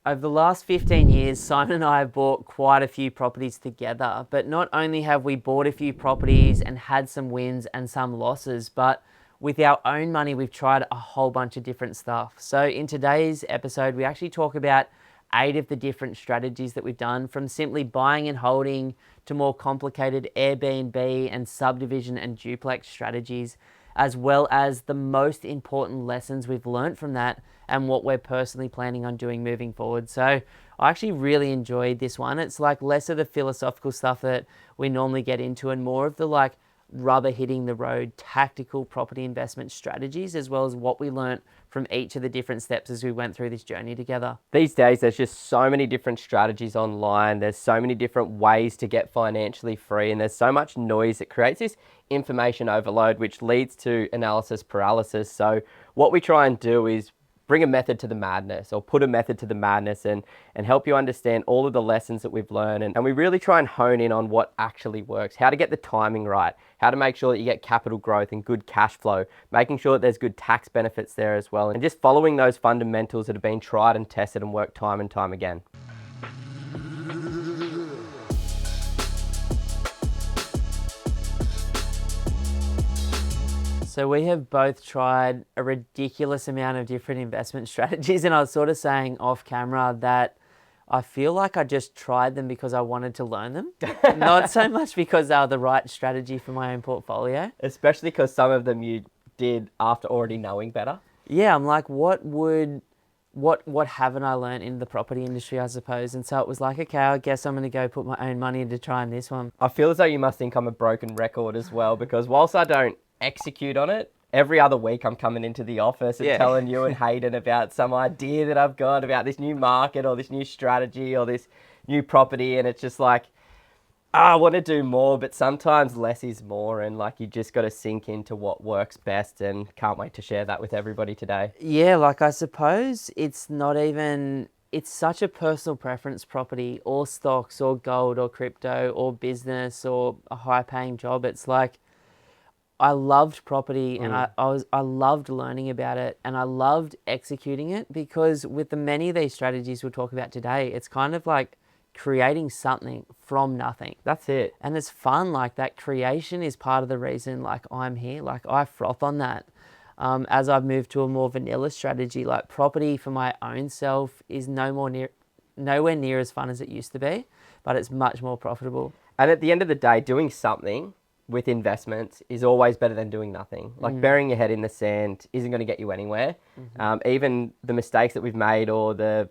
Over the last 15 years, Simon and I have bought quite a few properties together. But not only have we bought a few properties and had some wins and some losses, but with our own money, we've tried a whole bunch of different stuff. So in today's episode, we actually talk about 8 of the different strategies that we've done, from simply buying and holding to more complicated Airbnb and subdivision and duplex strategies, as well as the most important lessons we've learned from that and what we're personally planning on doing moving forward. So I actually really enjoyed this one. It's like less of the philosophical stuff that we normally get into and more of the like rubber hitting the road tactical property investment strategies, as well as what we learned from each of the different steps as we went through this journey together. These days, there's just so many different strategies online. There's so many different ways to get financially free, and there's so much noise that creates this information overload, which leads to analysis paralysis. So what we try and do is bring a method to the madness, or put a method to the madness, and help you understand all of the lessons that we've learned. And we really try and hone in on what actually works, how to get the timing right, how to make sure that you get capital growth and good cash flow, making sure that there's good tax benefits there as well, and just following those fundamentals that have been tried and tested and worked time and time again. So we have both tried a ridiculous amount of different investment strategies, and I was sort of saying off camera that I feel like I just tried them because I wanted to learn them, not so much because they were the right strategy for my own portfolio. Especially because some of them you did after already knowing better. Yeah, I'm like, what haven't I learned in the property industry, I suppose? And so it was like, okay, I guess I'm going to go put my own money into trying this one. I feel as though you must think I'm a broken record as well, because whilst I don't execute on it, every other week I'm coming into the office and telling you and Hayden about some idea that I've got about this new market or this new strategy or this new property, and it's just like, I want to do more, but sometimes less is more, and like you just got to sink into what works best, and can't wait to share that with everybody today. Yeah, like I suppose it's not even, it's such a personal preference property, or stocks or gold or crypto or business or a high paying job. It's like, I loved property and I loved learning about it and I loved executing it, because with the many of these strategies we'll talk about today, it's kind of like creating something from nothing. That's it. And it's fun. Like that creation is part of the reason like I'm here. Like I froth on that. As I've moved to a more vanilla strategy, like property for my own self is nowhere near as fun as it used to be, but it's much more profitable. And at the end of the day, doing something with investments is always better than doing nothing. Like burying your head in the sand isn't going to get you anywhere. Even the mistakes that we've made, or the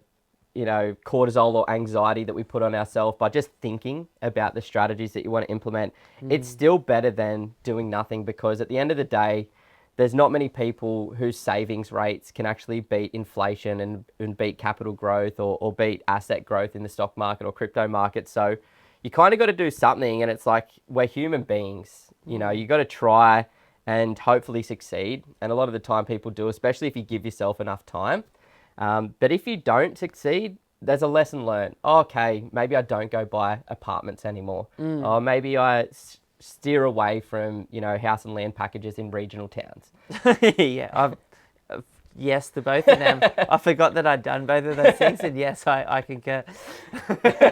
cortisol or anxiety that we put on ourselves by just thinking about the strategies that you want to implement, it's still better than doing nothing, because at the end of the day, there's not many people whose savings rates can actually beat inflation and beat capital growth or beat asset growth in the stock market or crypto market. So you kind of got to do something, and it's like, we're human beings, you got to try and hopefully succeed. And a lot of the time people do, especially if you give yourself enough time. But if you don't succeed, there's a lesson learned. Oh, okay, maybe I don't go buy apartments anymore. Or maybe I steer away from, house and land packages in regional towns. Yeah, yes to both of them. I forgot that I'd done both of those things, and yes, I concur.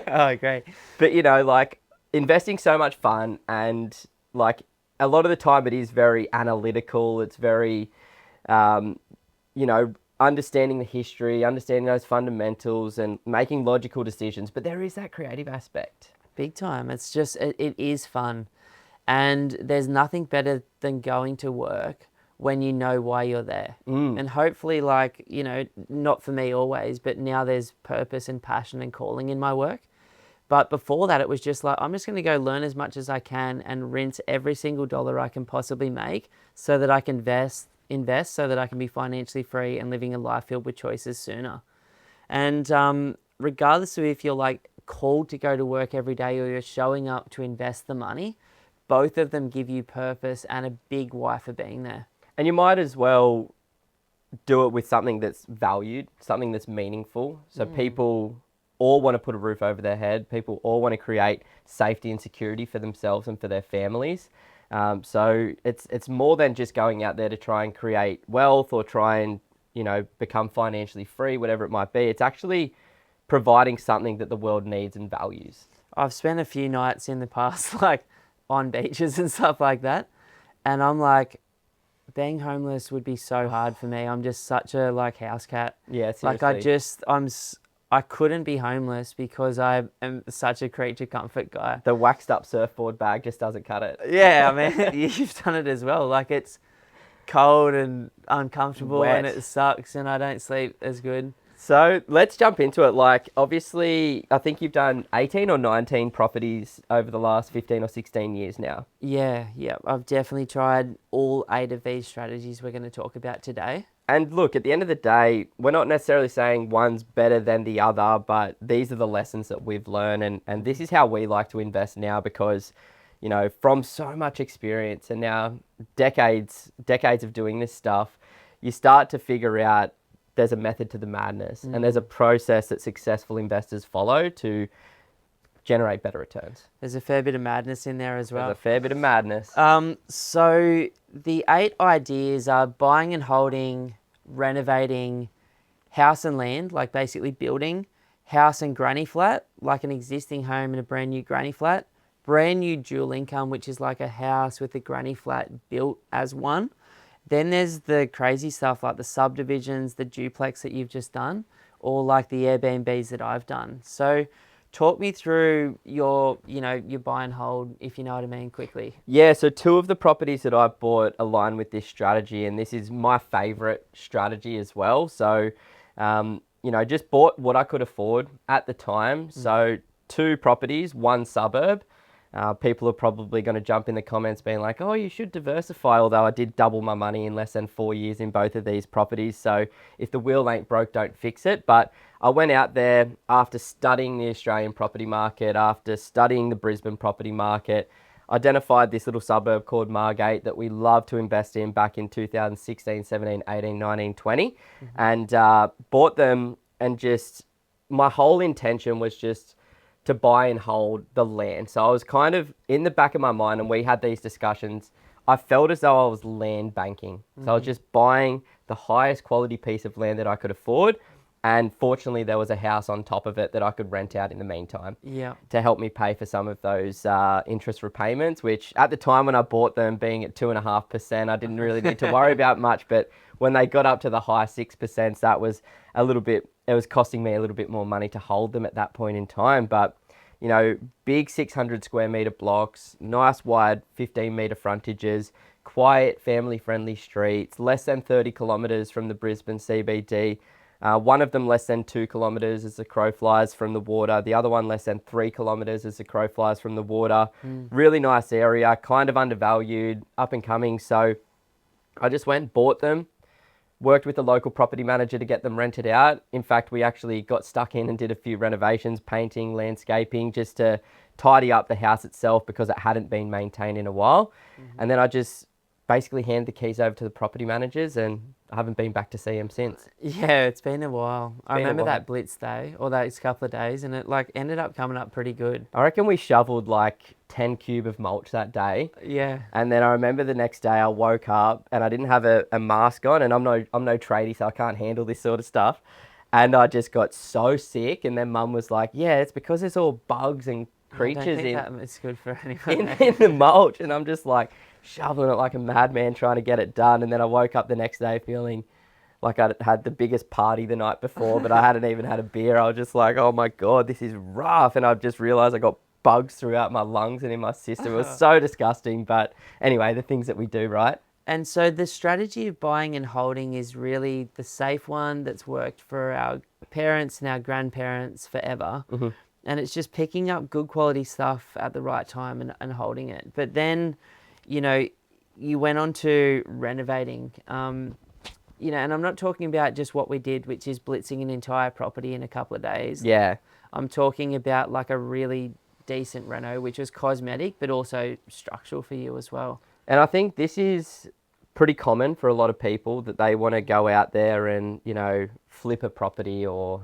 Oh, great. But, like, investing's so much fun, and, like, a lot of the time it is very analytical. It's very, understanding the history, understanding those fundamentals, and making logical decisions. But there is that creative aspect. Big time. It's just, it is fun. And there's nothing better than going to work when you know why you're there. And hopefully, like, not for me always, but now there's purpose and passion and calling in my work. But before that, it was just like, I'm just going to go learn as much as I can and rinse every single dollar I can possibly make so that I can invest so that I can be financially free and living a life filled with choices sooner. And regardless of if you're like called to go to work every day or you're showing up to invest the money, both of them give you purpose and a big why for being there. And you might as well do it with something that's valued, something that's meaningful. So people all want to put a roof over their head. People all want to create safety and security for themselves and for their families. So it's more than just going out there to try and create wealth or try and, become financially free, whatever it might be. It's actually providing something that the world needs and values. I've spent a few nights in the past, like on beaches and stuff like that. And I'm like, being homeless would be so hard for me. I'm just such a like house cat. Yeah, Like I couldn't be homeless because I am such a creature comfort guy. The waxed up surfboard bag just doesn't cut it. Yeah, I mean, you've done it as well. Like it's cold and uncomfortable Wet. and it sucks and I don't sleep as good. So let's jump into it. Like, obviously, I think you've done 18 or 19 properties over the last 15 or 16 years now. Yeah. I've definitely tried all 8 of these strategies we're going to talk about today. And look, at the end of the day, we're not necessarily saying one's better than the other, but these are the lessons that we've learned. And this is how we like to invest now because, you know, from so much experience and now decades of doing this stuff, you start to figure out there's a method to the madness and there's a process that successful investors follow to generate better returns. There's a fair bit of madness in there as well. There's a fair bit of madness. So the 8 ideas are buying and holding, renovating, house and land, like basically building, house and granny flat, like an existing home and a brand new granny flat, brand new dual income, which is like a house with a granny flat built as one. Then there's the crazy stuff like the subdivisions, the duplex that you've just done, or like the Airbnbs that I've done. So talk me through your buy and hold, if you know what I mean, quickly. Yeah, so 2 of the properties that I bought align with this strategy, and this is my favorite strategy as well. So, just bought what I could afford at the time. So 2 properties, 1 suburb. People are probably going to jump in the comments being like, oh, you should diversify, although I did double my money in less than 4 years in both of these properties. So if the wheel ain't broke, don't fix it. But I went out there after studying the Australian property market, after studying the Brisbane property market, identified this little suburb called Margate that we love to invest in back in 2016, 17, 18, 19, 20, and bought them. And just my whole intention was just to buy and hold the land. So I was kind of in the back of my mind, and we had these discussions, I felt as though I was land banking. So I was just buying the highest quality piece of land that I could afford. And fortunately, there was a house on top of it that I could rent out in the meantime to help me pay for some of those interest repayments, which at the time when I bought them, being at 2.5%, I didn't really need to worry about much. But when they got up to the high 6%, that was it was costing me a little bit more money to hold them at that point in time. But, you know, big 600 square metre blocks, nice wide 15 metre frontages, quiet family friendly streets, less than 30 kilometres from the Brisbane CBD. One of them less than 2 kilometres as the crow flies from the water. The other one less than 3 kilometres as the crow flies from the water. Really nice area, kind of undervalued, up and coming. So I just went, bought them, worked with the local property manager to get them rented out. In fact, we actually got stuck in and did a few renovations, painting, landscaping, just to tidy up the house itself because it hadn't been maintained in a while. And then I just basically handed the keys over to the property managers, and I haven't been back to see them since. Yeah, it's been a while. I remember that blitz day, or those couple of days, and it like ended up coming up pretty good. I reckon we shoveled like 10 cube of mulch that day. Yeah. And then I remember the next day I woke up and I didn't have a mask on, and I'm no tradie, so I can't handle this sort of stuff. And I just got so sick, and then Mum was like, yeah, it's because there's all bugs and creatures it's good for anyone. in the mulch. And I'm just like shoveling it like a madman trying to get it done. And then I woke up the next day feeling like I'd had the biggest party the night before, but I hadn't even had a beer. I was just like, oh my God, this is rough. And I just realized I got bugs throughout my lungs and in my system. It was so disgusting. But anyway, the things that we do, right? And so the strategy of buying and holding is really the safe one that's worked for our parents and our grandparents forever. And it's just picking up good quality stuff at the right time and holding it. But then, you know, you went on to renovating, you know, and I'm not talking about just what we did, which is blitzing an entire property in a couple of days. Yeah. I'm talking about like a really decent reno, which was cosmetic, but also structural for you as well. And I think this is pretty common for a lot of people, that they want to go out there and, you know, flip a property or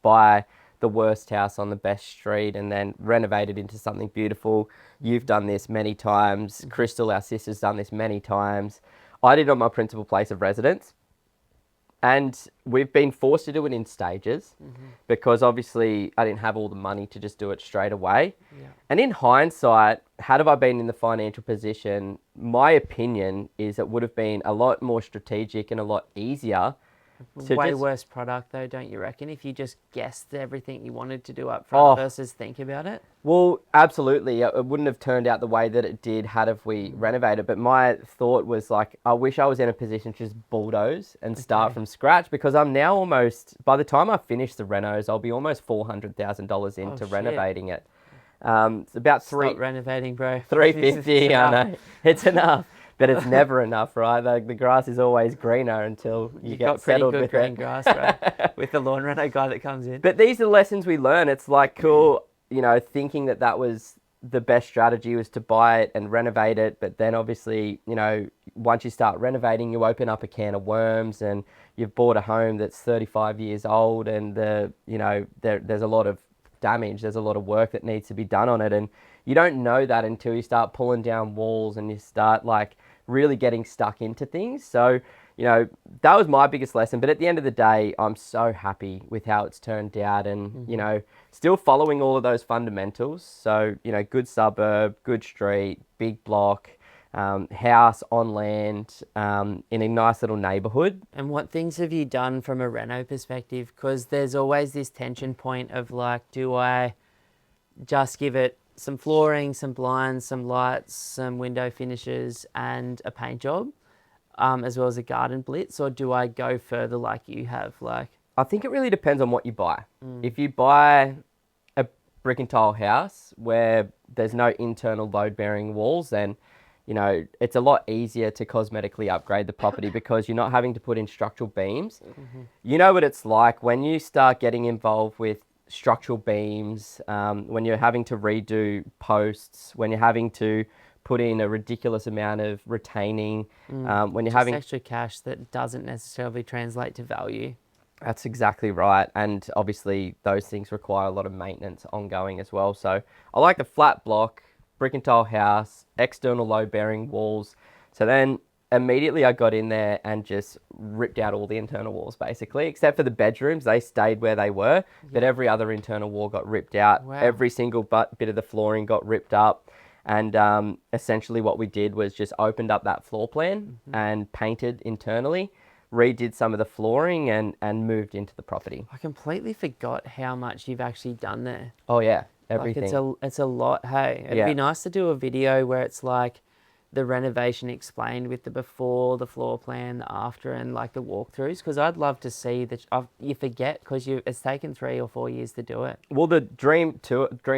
buy the worst house on the best street and then renovate it into something beautiful. You've done this many times. Crystal, our sister's done this many times. I did on my principal place of residence. And we've been forced to do it in stages because obviously I didn't have all the money to just do it straight away. Yeah. And in hindsight, had I been in the financial position, my opinion is it would have been a lot more strategic and a lot easier to Way just... worse product though, don't you reckon? If you just guessed everything you wanted to do up front versus think about it. Well, absolutely. It wouldn't have turned out the way that it did had if we renovated. But my thought was like, I wish I was in a position to just bulldoze and start from scratch, because I'm now almost, by the time I finish the renos, I'll be almost $400,000 into renovating it. It's about Stop renovating, bro. 350. I know it's enough, but it's never enough, right? The grass is always greener until you get settled with green it. grass, bro. With the lawn reno guy that comes in. But these are lessons we learn. It's like cool, you know, thinking that was the best strategy was to buy it and renovate it. But then obviously, you know, once you start renovating, you open up a can of worms, and you've bought a home that's 35 years old, and there's a lot of damage. There's a lot of work that needs to be done on it. And you don't know that until you start pulling down walls and you start like really getting stuck into things. So, you know, that was my biggest lesson. But at the end of the day, I'm so happy with how it's turned out, and, you know, still following all of those fundamentals. So, you know, good suburb, good street, big block, house on land, in a nice little neighborhood. And what things have you done from a reno perspective? Because there's always this tension point of like, do I just give it some flooring, some blinds, some lights, some window finishes, and a paint job, as well as a garden blitz, or do I go further like you have? Like, I think it really depends on what you buy. If you buy a brick and tile house where there's no internal load-bearing walls, then, you know, it's a lot easier to cosmetically upgrade the property because you're not having to put in structural beams. You know what it's like when you start getting involved with structural beams, when you're having to redo posts, when you're having to put in a ridiculous amount of retaining, when you're just having extra cash that doesn't necessarily translate to value. That's exactly right. And obviously those things require a lot of maintenance ongoing as well. So I like the flat block, brick and tile house, external load bearing walls. So then immediately I got in there and just ripped out all the internal walls basically, except for the bedrooms. They stayed where they were, but every other internal wall got ripped out. Wow. Every single bit of the flooring got ripped up. And essentially what we did was just opened up that floor plan and painted internally, redid some of the flooring, and moved into the property. I completely forgot how much you've actually done there. Oh yeah, everything. Like it's a lot, hey. It'd be nice to do a video where it's like the renovation explained with the before, the floor plan, the after, and like the walkthroughs, because I'd love to see that. You forget because it's taken 3 or 4 years to do it. Well, the dream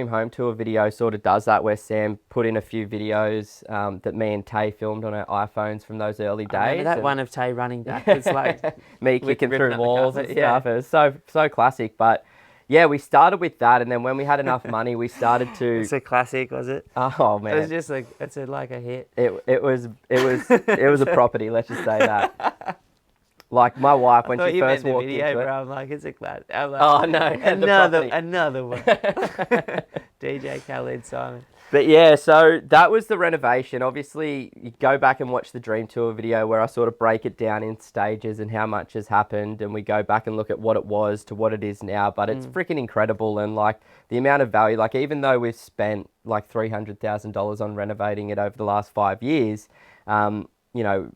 home tour video sort of does that, where Sam put in a few videos that me and Tay filmed on our iPhones from those early days. I remember that one of Tay running backwards, like me kicking through walls and yeah. stuff. It was so classic, but. Yeah, we started with that, and then when we had enough money, we started to. It's a classic, was it? Oh man, it was just like like a hit. It was a property. Let's just say that. Like my wife when she first walked into it. Bro, I'm like, it's a classic. Like, oh no, another one. DJ Khaled, Simon. But yeah, so that was the renovation. Obviously, you go back and watch the dream tour video where I sort of break it down in stages and how much has happened, and we go back and look at what it was to what it is now. But it's freaking incredible, and like the amount of value. Like even though we've spent like $300,000 on renovating it over the last 5 years, you know,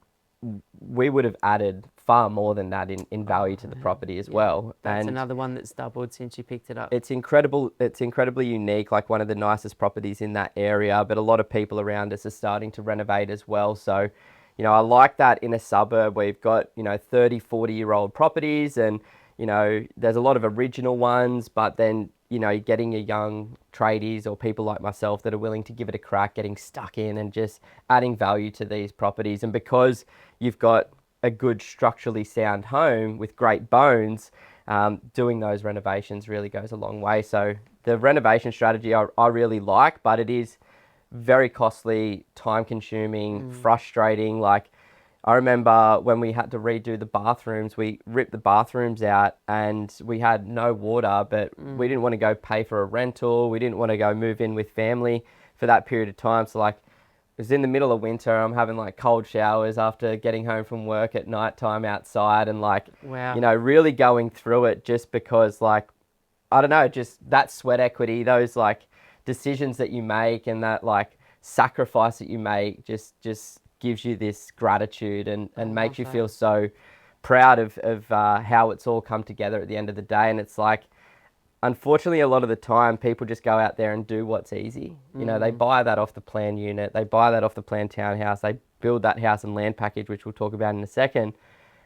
we would have added far more than that in value to the property as well. That's and another one that's doubled since you picked it up. It's incredible. It's incredibly unique, like one of the nicest properties in that area, but a lot of people around us are starting to renovate as well. So, you know, I like that in a suburb where you've got, you know, 30, 40-year-old properties, and, you know, there's a lot of original ones, but then, you know, you're getting your young tradies or people like myself that are willing to give it a crack, getting stuck in and just adding value to these properties. And because you've got a good structurally sound home with great bones, doing those renovations really goes a long way. So the renovation strategy I really like, but it is very costly, time consuming, frustrating. Like I remember when we had to redo the bathrooms, we ripped the bathrooms out and we had no water, but we didn't want to go pay for a rental. We didn't want to go move in with family for that period of time. So like, was in the middle of winter. I'm having like cold showers after getting home from work at night time outside, and like, Wow. you know, really going through it just because like, I don't know, just that sweat equity, those like decisions that you make and that like sacrifice that you make just gives you this gratitude and makes you feel so proud of how it's all come together at the end of the day. And it's like, unfortunately, a lot of the time people just go out there and do what's easy. You know, they buy that off the plan unit, they buy that off the plan townhouse, they build that house and land package, which we'll talk about in a second.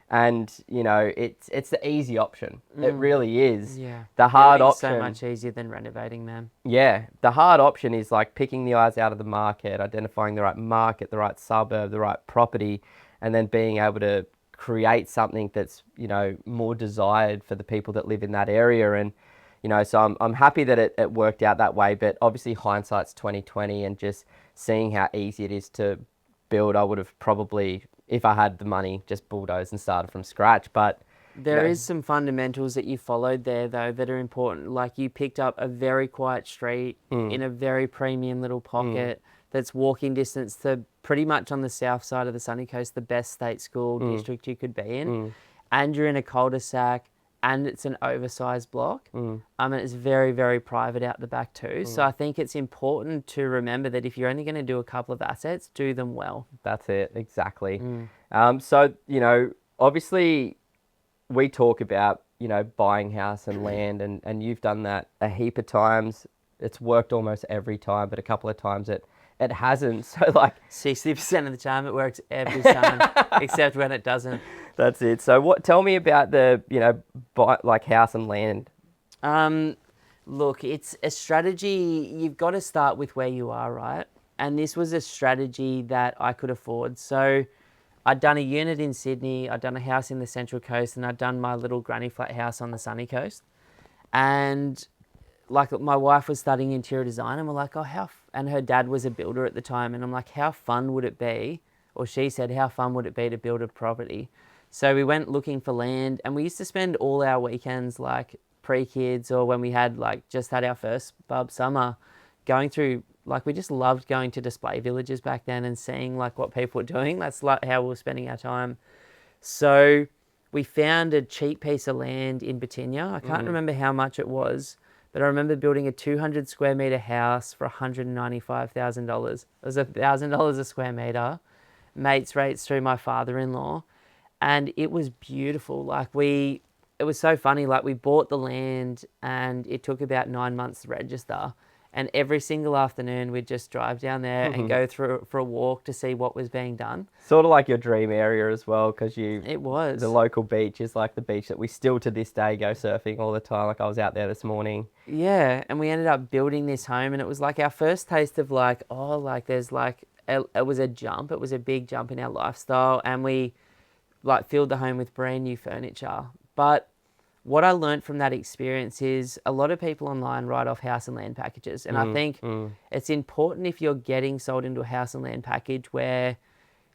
And, you know, it's the easy option. It really is. Yeah. The hard Building's option. so much easier than renovating, man. Yeah. The hard option is like picking the eyes out of the market, identifying the right market, the right suburb, the right property, and then being able to create something that's, you know, more desired for the people that live in that area. And, you know, so I'm happy that it worked out that way, but obviously hindsight's 2020, and just seeing how easy it is to build, I would have probably, if I had the money, just bulldozed and started from scratch. But There is some fundamentals that you followed there, though, that are important. Like, you picked up a very quiet street in a very premium little pocket that's walking distance to pretty much on the south side of the sunny coast, the best state school district you could be in. And you're in a cul-de-sac, and it's an oversized block. And it's very, very private out the back too. So I think it's important to remember that if you're only going to do a couple of assets, do them well. That's it, exactly. So, you know, obviously we talk about, you know, buying house and land, and you've done that a heap of times. It's worked almost every time, but a couple of times it hasn't. So like 60% of the time it works every time, except when it doesn't. That's it. So tell me about the, you know, like house and land. Look, it's a strategy. You've got to start with where you are, right? And this was a strategy that I could afford. So I'd done a unit in Sydney, I'd done a house in the Central Coast, and I'd done my little granny flat house on the sunny coast. And like, my wife was studying interior design, and we're like, and her dad was a builder at the time. And I'm like, how fun would it be? Or she said, how fun would it be to build a property? So we went looking for land, and we used to spend all our weekends, like pre-kids or when we had like just had our first bub summer, going through, like, we just loved going to display villages back then and seeing like what people were doing. That's like how we were spending our time. So we found a cheap piece of land in Batinia. I can't remember how much it was, but I remember building a 200 square meter house for $195,000. It was $1,000 a square meter, mates rates through my father-in-law. And it was beautiful. Like, it was so funny. Like, we bought the land and it took about 9 months to register. And every single afternoon we'd just drive down there and go through for a walk to see what was being done. Sort of like your dream area as well, because It was. the local beach is like the beach that we still to this day go surfing all the time. Like, I was out there this morning. Yeah, and we ended up building this home, and it was like our first taste of like, oh, like there's like, it was a jump. It was a big jump in our lifestyle, and we like filled the home with brand new furniture. But what I learned from that experience is a lot of people online write off house and land packages. And I think it's important, if you're getting sold into a house and land package where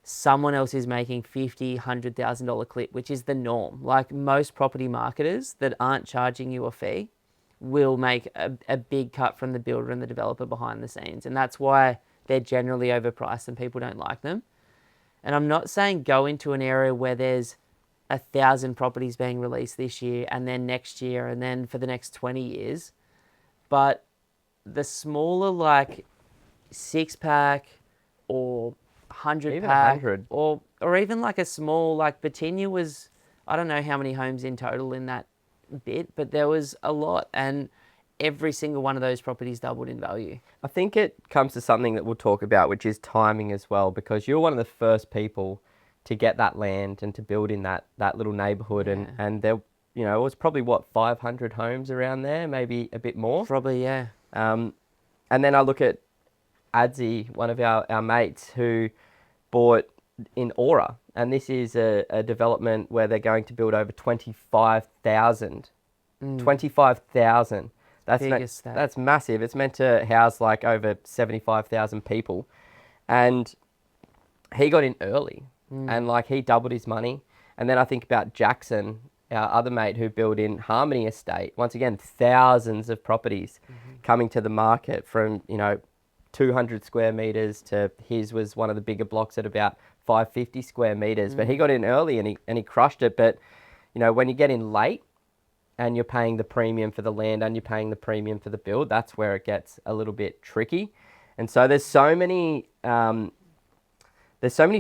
someone else is making $50,000, $100,000 clip, which is the norm. Like, most property marketers that aren't charging you a fee will make a big cut from the builder and the developer behind the scenes. And that's why they're generally overpriced and people don't like them. And I'm not saying go into an area where there's 1,000 properties being released this year and then next year and then for the next 20 years. But the smaller, like 6-pack or 100-pack, or even like a small, like Batinia was, I don't know how many homes in total in that bit, but there was a lot. And every single one of those properties doubled in value. I think it comes to something that we'll talk about, which is timing as well, because you're one of the first people to get that land and to build in that little neighborhood. And there, you know, it was probably 500 homes around there, maybe a bit more. Probably, yeah. And then I look at Adzi, one of our mates, who bought in Aura, and this is a development where they're going to build over 25,000. 25,000. That's massive. It's meant to house like over 75,000 people. And he got in early and like he doubled his money. And then I think about Jackson, our other mate who built in Harmony Estate. Once again, thousands of properties coming to the market from, you know, 200 square meters to his was one of the bigger blocks at about 550 square meters. But he got in early and he crushed it. But, you know, when you get in late and you're paying the premium for the land and you're paying the premium for the build, that's where it gets a little bit tricky. And so there's so many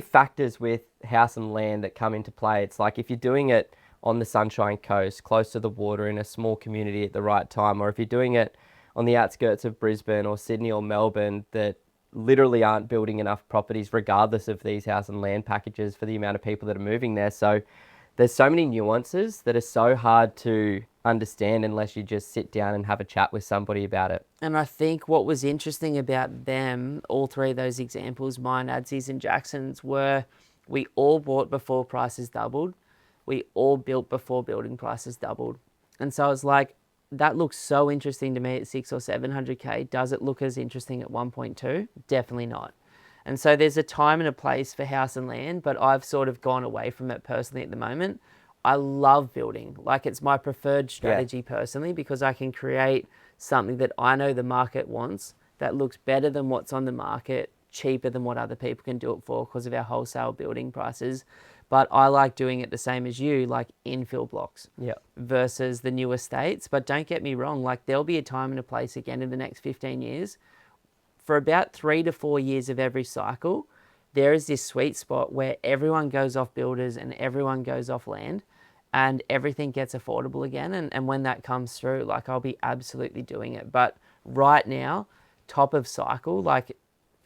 factors with house and land that come into play. It's like if you're doing it on the Sunshine Coast, close to the water in a small community at the right time, or if you're doing it on the outskirts of Brisbane or Sydney or Melbourne that literally aren't building enough properties regardless of these house and land packages for the amount of people that are moving there. So there's so many nuances that are so hard to understand unless you just sit down and have a chat with somebody about it. And I think what was interesting about them, all three of those examples, mine, Adsy's and Jackson's, were we all bought before prices doubled. We all built before building prices doubled. And so I was like, that looks so interesting to me at 600 or 700K. Does it look as interesting at 1.2? Definitely not. And so there's a time and a place for house and land, but I've sort of gone away from it personally at the moment. I love building. Like, it's my preferred strategy personally, because I can create something that I know the market wants that looks better than what's on the market, cheaper than what other people can do it for because of our wholesale building prices. But I like doing it the same as you, like infill blocks versus the new estates. But don't get me wrong, like there'll be a time and a place again in the next 15 years. For about 3 to 4 years of every cycle, there is this sweet spot where everyone goes off builders and everyone goes off land and everything gets affordable again. And when that comes through, like I'll be absolutely doing it. But right now, top of cycle, like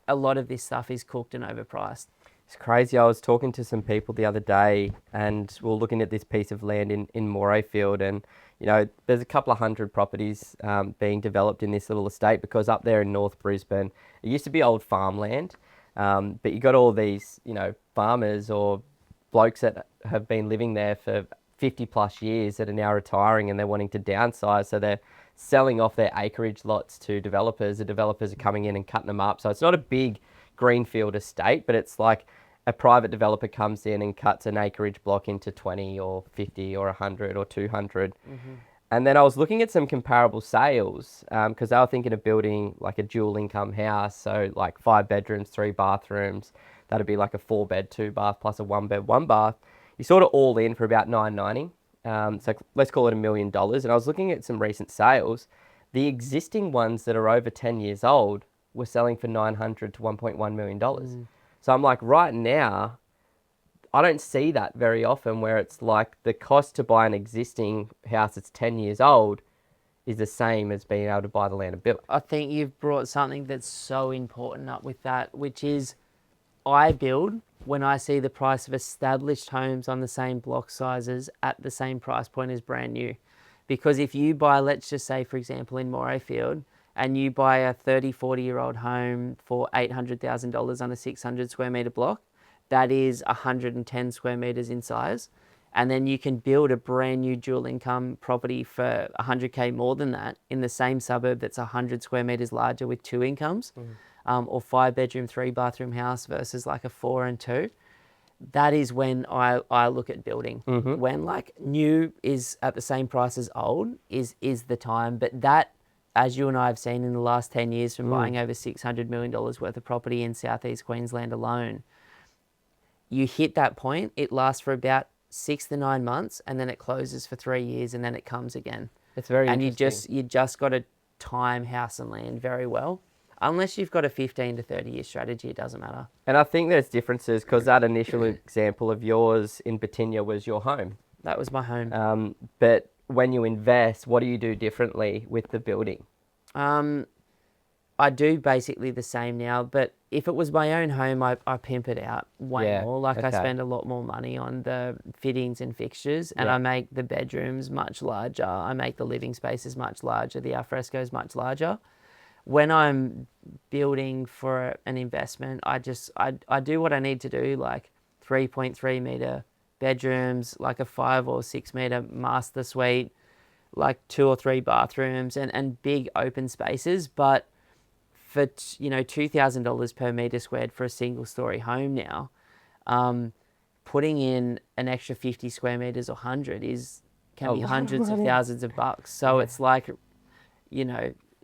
a lot of this stuff is cooked and overpriced. It's crazy. I was talking to some people the other day and we were looking at this piece of land in Morayfield, and you know, there's a couple of hundred properties being developed in this little estate because up there in North Brisbane, it used to be old farmland, but you got all these, you know, farmers or blokes that have been living there for 50 plus years that are now retiring and they're wanting to downsize. So they're selling off their acreage lots to developers. The developers are coming in and cutting them up. So it's not a big greenfield estate, but it's like a private developer comes in and cuts an acreage block into 20 or 50 or 100 or 200. And then I was looking at some comparable sales because they were thinking of building like a dual income house. So like 5 bedrooms, 3 bathrooms. That'd be like a 4-bed, 2-bath plus a 1-bed, 1-bath. You sort of all in for about $990. So let's call it $1 million. And I was looking at some recent sales. The existing ones that are over 10 years old were selling for $900 to $1.1 million. So I'm like, right now, I don't see that very often where it's like the cost to buy an existing house that's 10 years old is the same as being able to buy the land and build. I think you've brought something that's so important up with that, which is I build when I see the price of established homes on the same block sizes at the same price point as brand new. Because if you buy, let's just say, for example, in Morayfield, and you buy a 30, 40-year-old home for $800,000 on a 600 square metre block, that is 110 square metres in size. And then you can build a brand new dual income property for 100K more than that in the same suburb that's 100 square metres larger with 2 incomes, or 5-bedroom, 3-bathroom house versus like a 4 and 2. That is when I look at building. When like new is at the same price as old is the time. But that, as you and I have seen in the last 10 years from buying over $600 million worth of property in southeast Queensland alone, you hit that point, it lasts for about 6 to 9 months, and then it closes for 3 years, and then it comes again. It's very interesting. interesting. You just got to time house and land very well. Unless you've got a 15 to 30 year strategy, it doesn't matter. And I think there's differences because that initial example of yours in Batinia was your home. That was my home. But when you invest, what do you do differently with the building? I do basically the same now, but if it was my own home, I pimp it out way more. Like I spend a lot more money on the fittings and fixtures, and I make the bedrooms much larger. I make the living spaces much larger, the alfrescos much larger. When I'm building for an investment, I do what I need to do, like 3.3 meter bedrooms, like a 5 or 6 meter master suite, like 2 or 3 bathrooms and big open spaces. But for $2,000 per meter squared for a single story home now, putting in an extra 50 square meters or 100 can be hundreds of thousands of bucks. So it's like,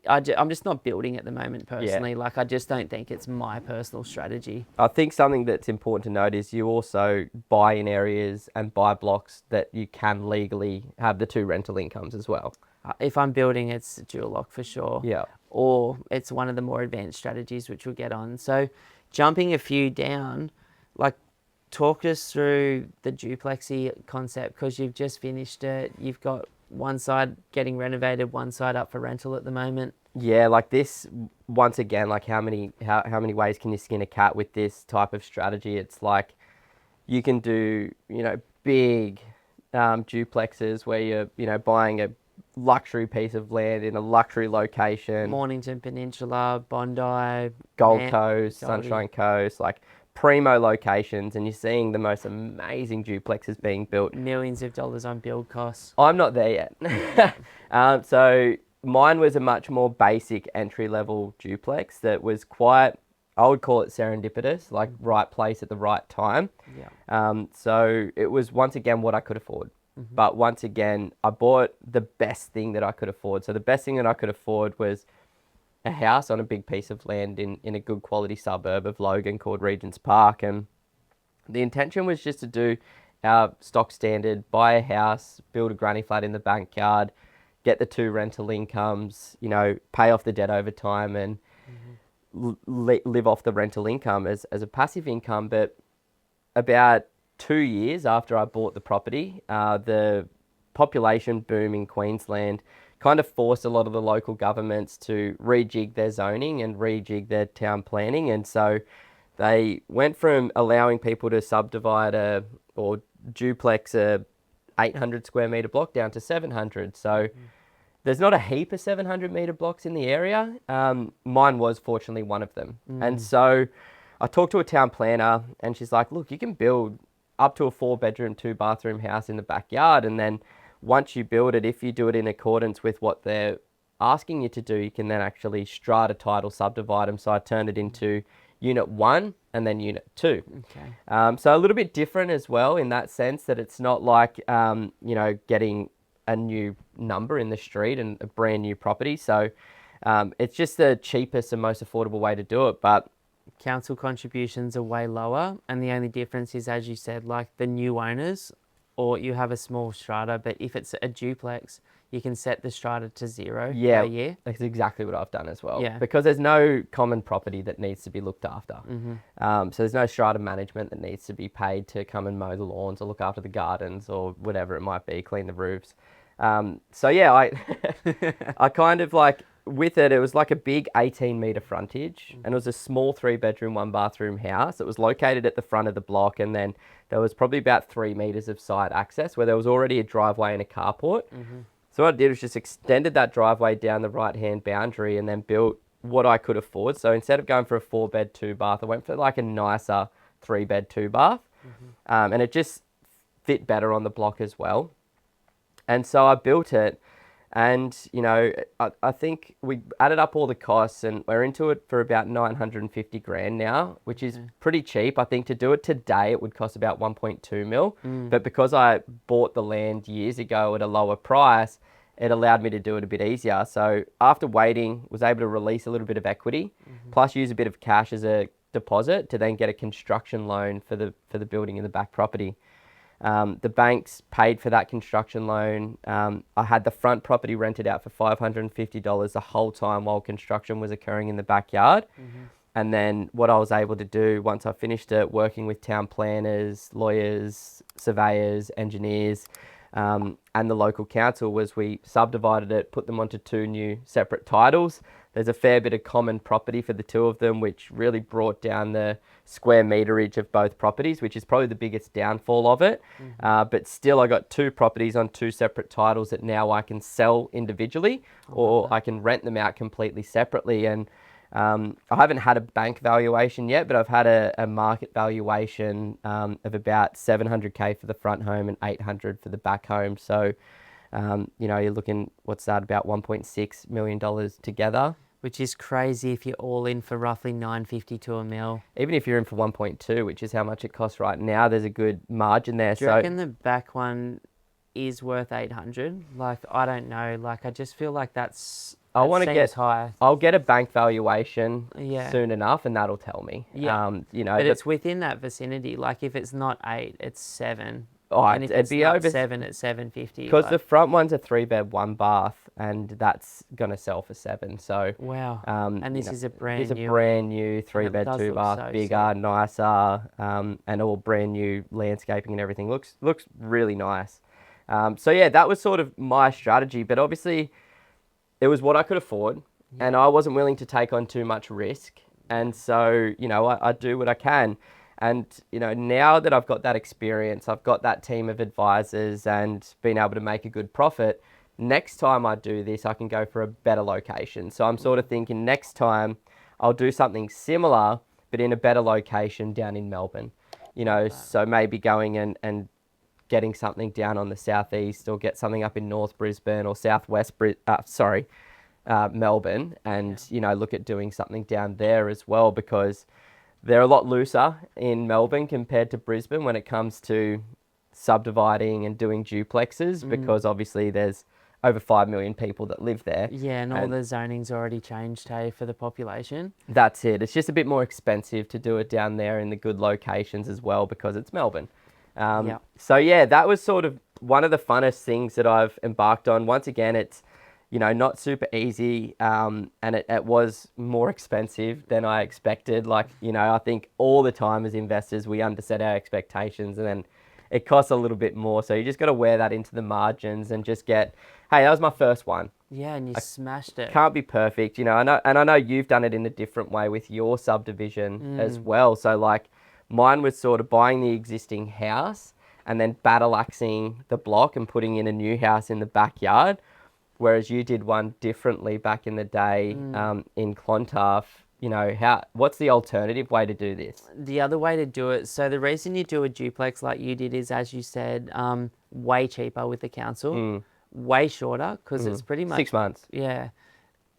I'm just not building at the moment personally. Yeah. Like, I just don't think it's my personal strategy. I think something that's important to note is you also buy in areas and buy blocks that you can legally have the two rental incomes as well. If I'm building, it's dual lock for sure. Yeah. Or it's one of the more advanced strategies, which we'll get on. So, jumping a few down, like, talk us through the duplexy concept, because you've just finished it. You've got one side getting renovated, one side up for rental at the moment. Yeah, like this, once again, like how many ways can you skin a cat with this type of strategy? It's like you can do, big duplexes where you're, buying a luxury piece of land in a luxury location, Mornington Peninsula, Bondi, Gold Coast, Goldie. Sunshine Coast, like primo locations, and you're seeing the most amazing duplexes being built. Millions of dollars on build costs. I'm not there yet. So mine was a much more basic entry level duplex that was quite, I would call it serendipitous, like right place at the right time. Yeah. So it was once again what I could afford. But once again, I bought the best thing that I could afford. So the best thing that I could afford was a house on a big piece of land in a good quality suburb of Logan called Regent's Park. And the intention was just to do our stock standard, buy a house, build a granny flat in the backyard, get the two rental incomes, pay off the debt over time and live off the rental income as a passive income. But about 2 years after I bought the property, the population boom in Queensland kind of forced a lot of the local governments to rejig their zoning and rejig their town planning. And so they went from allowing people to subdivide or duplex a 800 square metre block down to 700. So there's not a heap of 700 metre blocks in the area. Mine was fortunately one of them. And so I talked to a town planner and she's like, look, you can build up to a 4-bedroom, 2-bathroom house in the backyard. And then once you build it, if you do it in accordance with what they're asking you to do, you can then actually strata title subdivide them. So I turned it into unit 1 and then unit 2. Okay. So a little bit different as well in that sense that it's not like, getting a new number in the street and a brand new property. So it's just the cheapest and most affordable way to do it. But Council contributions are way lower, and the only difference is, as you said, like the new owners, or you have a small strata, but if it's a duplex, you can set the strata to 0 per year. That's exactly what I've done as well. Yeah. Because there's no common property that needs to be looked after. So there's no strata management that needs to be paid to come and mow the lawns or look after the gardens or whatever it might be, clean the roofs. So yeah, I kind of like, with it, it was like a big 18-metre frontage, and it was a small 3-bedroom, 1-bathroom house. It was located at the front of the block, and then there was probably about 3 metres of side access where there was already a driveway and a carport. So what I did was just extended that driveway down the right-hand boundary and then built what I could afford. So instead of going for a 4-bed, 2-bath, I went for like a nicer 3-bed, 2-bath. And it just fit better on the block as well. And so I built it. And, I think we added up all the costs and we're into it for about 950 grand now, which is pretty cheap. I think to do it today, it would cost about 1.2 mil. But because I bought the land years ago at a lower price, it allowed me to do it a bit easier. So after waiting, was able to release a little bit of equity, plus use a bit of cash as a deposit to then get a construction loan for the building in the back property. The banks paid for that construction loan. I had the front property rented out for $550 the whole time while construction was occurring in the backyard. And then what I was able to do once I finished it, working with town planners, lawyers, surveyors, engineers, and the local council, was we subdivided it, put them onto 2 new separate titles. There's a fair bit of common property for the 2 of them, which really brought down the square meterage of both properties, which is probably the biggest downfall of it. But still, I got 2 properties on 2 separate titles that now I can sell individually, or I can rent them out completely separately. And I haven't had a bank valuation yet, but I've had a market valuation of about 700K for the front home and 800 for the back home. So, you're looking, what's that, about $1.6 million together. Which is crazy if you're all in for roughly 950 to a mil. Even if you're in for 1.2, which is how much it costs right now, there's a good margin there. Do you reckon the back one is worth 800? Like, I don't know. Like, I just feel like that's I That want to seems get, high. I'll get a bank valuation Yeah. soon enough, and that'll tell me. Yeah. You know, But it's within that vicinity. Like if it's not 8, it's 7. And if it'd it's be not over 7, it's 750. because Like, the front one's a 3-bed, 1-bath, and that's gonna sell for 7. So, wow. And you this know, is a brand it's a new brand new and it 3-bed, does look 2-bath, so bigger, sick. nicer, and all brand new landscaping and everything. Looks really nice. So yeah, that was sort of my strategy, but obviously it was what I could afford, and Yeah. I wasn't willing to take on too much risk. And so, you know, I do what I can. And, you know, now that I've got that experience, I've got that team of advisors and been able to make a good profit, next time I do this, I can go for a better location. So I'm sort of thinking next time I'll do something similar, but in a better location down in Melbourne. You know, so maybe going and getting something down on the southeast, or get something up in North Brisbane or southwest Melbourne, and you know, look at doing something down there as well, because they're a lot looser in Melbourne compared to Brisbane when it comes to subdividing and doing duplexes, because obviously there's over 5 million people that live there. Yeah, and all And the zoning's already changed, hey, for the population. that's it. It's just a bit more expensive to do it down there in the good locations as well, because it's Melbourne. Yeah. So yeah, that was sort of one of the funnest things that I've embarked on. Once again, it's, you know, not super easy, and it was more expensive than I expected. Like, you know, I think all the time as investors, we underset our expectations, and then it costs a little bit more. So you just got to wear that into the margins and just get, hey, that was my first one. Yeah, and you smashed it. Can't be perfect, you know. I know you've done it in a different way with your subdivision as well. So like, mine was sort of buying the existing house and then battle axing the block and putting in a new house in the backyard, whereas you did one differently back in the day, in Clontarf. You know, what's the alternative way to do this? The other way to do it, so the reason you do a duplex like you did is, as you said, way cheaper with the council, way shorter, because it's pretty much 6 months, yeah.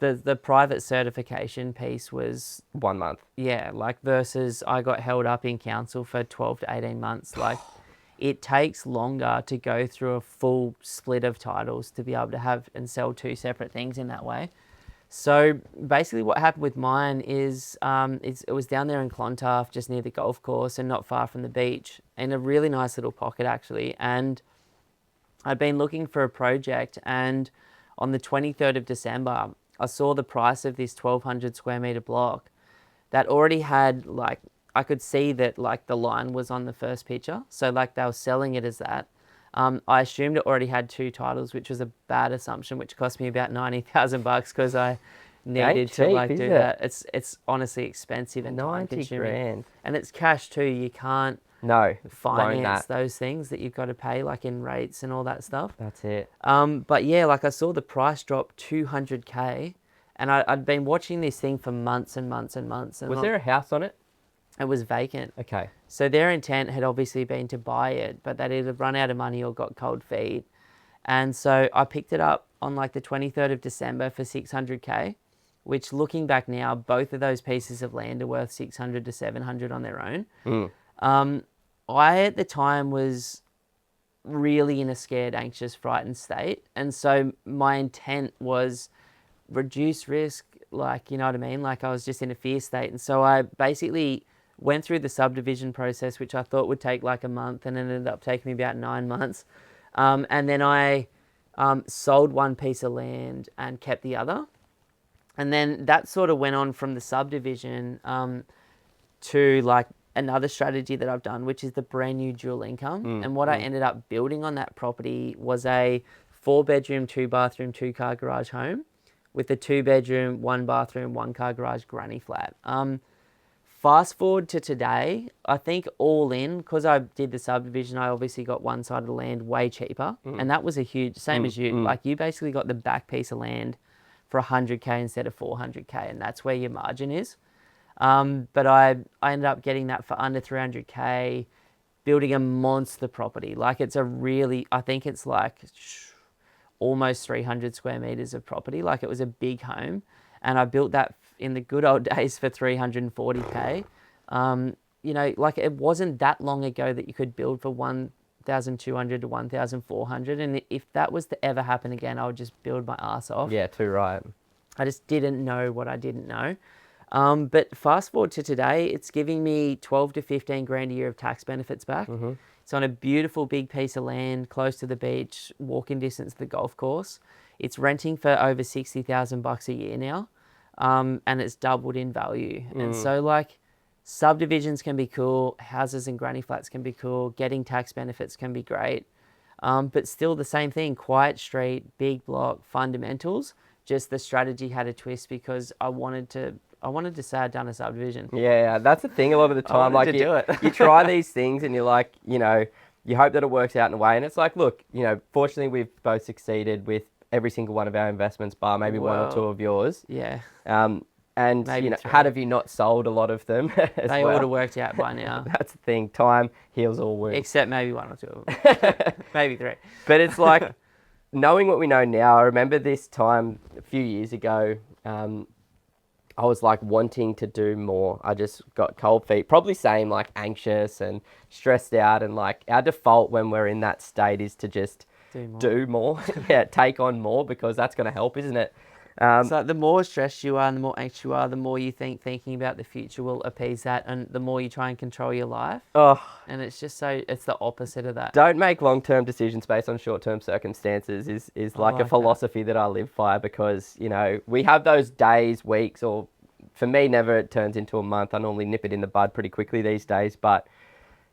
The private certification piece was 1 month. yeah, like versus I got held up in council for 12 to 18 months. Like it takes longer to go through a full split of titles to be able to have and sell 2 separate things in that way. So basically what happened with mine is it was down there in Clontarf, just near the golf course and not far from the beach, in a really nice little pocket actually. And I'd been looking for a project, and on the 23rd of December, I saw the price of this 1,200 square meter block that already had, like, I could see that like the line was on the first picture. So like they were selling it as that. I assumed it already had 2 titles, which was a bad assumption, which cost me about $90,000 because I needed to cheap, like is do it? that. It's honestly expensive and time 90 consuming. grand. And it's cash too. You can't No, loan finance that. those things that you've got to pay like in rates and all that stuff. That's it. But yeah, like I saw the price drop 200K, and I'd been watching this thing for months and months and months. And Was there a house on it? it was vacant. Okay. So their intent had obviously been to buy it, but they'd either run out of money or got cold feet. And so I picked it up on like the 23rd of December for 600K, which looking back now, both of those pieces of land are worth 600 to 700 on their own. I at the time was really in a scared, anxious, frightened state. And so my intent was reduce risk, like, you know what I mean? Like I was just in a fear state. And so I basically went through the subdivision process, which I thought would take like a month, and it ended up taking me about 9 months. And then I sold one piece of land and kept the other. And then that sort of went on from the subdivision to like another strategy that I've done, which is the brand new dual income. And what I ended up building on that property was a 4-bedroom, 2-bathroom, 2-car garage home with a 2-bedroom, 1-bathroom, 1-car garage granny flat. Fast forward to today, I think all in, because I did the subdivision, I obviously got one side of the land way cheaper. And that was a huge, same as you, like you basically got the back piece of land for 100K instead of 400K, and that's where your margin is. But I ended up getting that for under 300K, building a monster property. Like it's a really, I think it's like almost 300 square meters of property. Like it was a big home, and I built that in the good old days for 340K. You know, like it wasn't that long ago that you could build for 1,200 to 1,400. And if that was to ever happen again, I would just build my ass off. Yeah, too right. I just didn't know what I didn't know. But fast forward to today, it's giving me 12 to 15 grand a year of tax benefits back. It's on a beautiful big piece of land close to the beach, walking distance to the golf course. It's renting for over $60,000 a year now, and it's doubled in value. And so like subdivisions can be cool, houses and granny flats can be cool, getting tax benefits can be great, but still the same thing, quiet street, big block, fundamentals. Just the strategy had a twist because I wanted to say I'd done a subdivision. Yeah, that's the thing a lot of the time. wanted Like to do it. you try these things and you're like, you hope that it works out in a way. And it's like, look, fortunately we've both succeeded with every single one of our investments, bar maybe one or two of yours. Yeah. And Maybe three. had have you not sold a lot of them as They well? all would have worked out by now. That's the thing. Time heals all wounds. Except maybe one or two of them. Maybe three. But it's like, knowing what we know now, I remember this time a few years ago, I was like wanting to do more. I just got cold feet, probably same, like anxious and stressed out. And like our default when we're in that state is to just do more. Yeah, take on more, because that's going to help, isn't it? It's like the more stressed you are and the more anxious you are, the more you think thinking about the future will appease that, and the more you try and control your life. Oh, And it's just it's the opposite of that. don't make long-term decisions based on short-term circumstances is like a like philosophy that I live by, because, we have those days, weeks, or for me, never it turns into a month. I normally nip it in the bud pretty quickly these days, but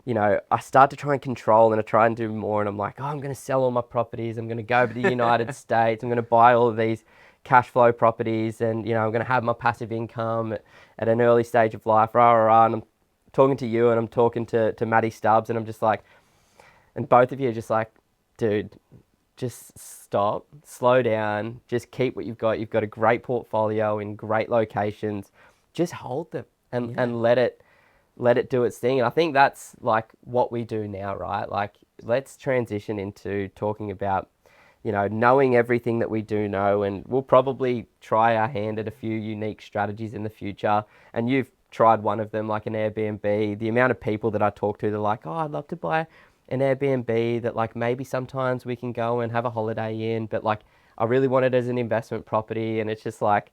I start to try and control and I try and do more, and I'm like, oh, I'm going to sell all my properties. I'm going to go to the United States. I'm going to buy all of these cash flow properties, and, I'm going to have my passive income at an early stage of life, rah, rah, rah. And I'm talking to you and I'm talking to Maddie Stubbs, and I'm just like, and both of you are just like, dude, just stop, slow down, just keep what you've got. You've got a great portfolio in great locations. Just hold them and let it do its thing. And I think that's like what we do now, right? Like, let's transition into talking about, knowing everything that we do know, and we'll probably try our hand at a few unique strategies in the future. And you've tried one of them, like an Airbnb. The amount of people that I talk to, they're like, oh, I'd love to buy an Airbnb that like maybe sometimes we can go and have a holiday in, but like I really want it as an investment property. And it's just like,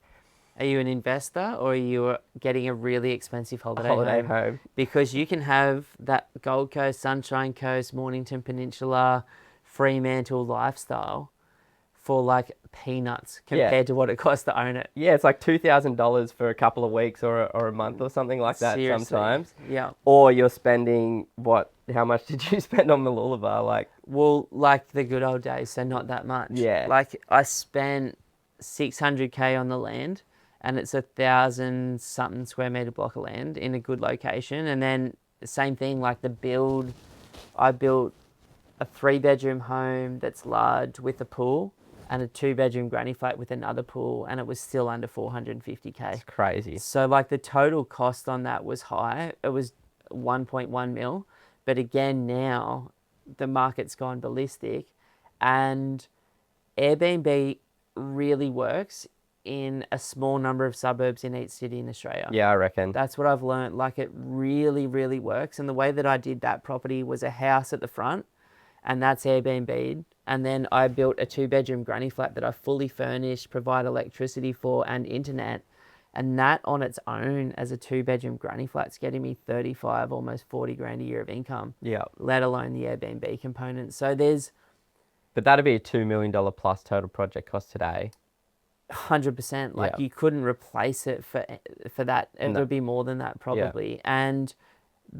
Are you an investor, or are you getting a really expensive holiday home? Because you can have that Gold Coast, Sunshine Coast, Mornington Peninsula, Fremantle lifestyle for like peanuts compared to what it costs to own it. Yeah, it's like $2,000 for a couple of weeks or a month or something like that. Seriously. Sometimes. Yeah. Or you're spending how much did you spend on Mooloolaba? Like, well, like the good old days, so not that much. Yeah. Like I spent 600K on the land, and it's 1,000 something square meter block of land in a good location. And then the same thing, like I built a 3-bedroom home that's large with a pool, and a 2-bedroom granny flat with another pool, and it was still under 450K. it's crazy. So like the total cost on that was high. It was 1.1 mil. But again, now the market's gone ballistic, and Airbnb really works in a small number of suburbs in each city in Australia. Yeah, I reckon. That's what I've learned. Like, it really, really works. And the way that I did that property was a house at the front, and that's Airbnb. And then I built a 2-bedroom granny flat that I fully furnished, provide electricity for, and internet. And that on its own, as a 2-bedroom granny flat's getting me 35, almost 40 grand a year of income. Yeah. Let alone the Airbnb component. So But that'd be a $2 million plus total project cost today. 100%. Like, you couldn't replace it for that. It would be more than that probably. Yeah. And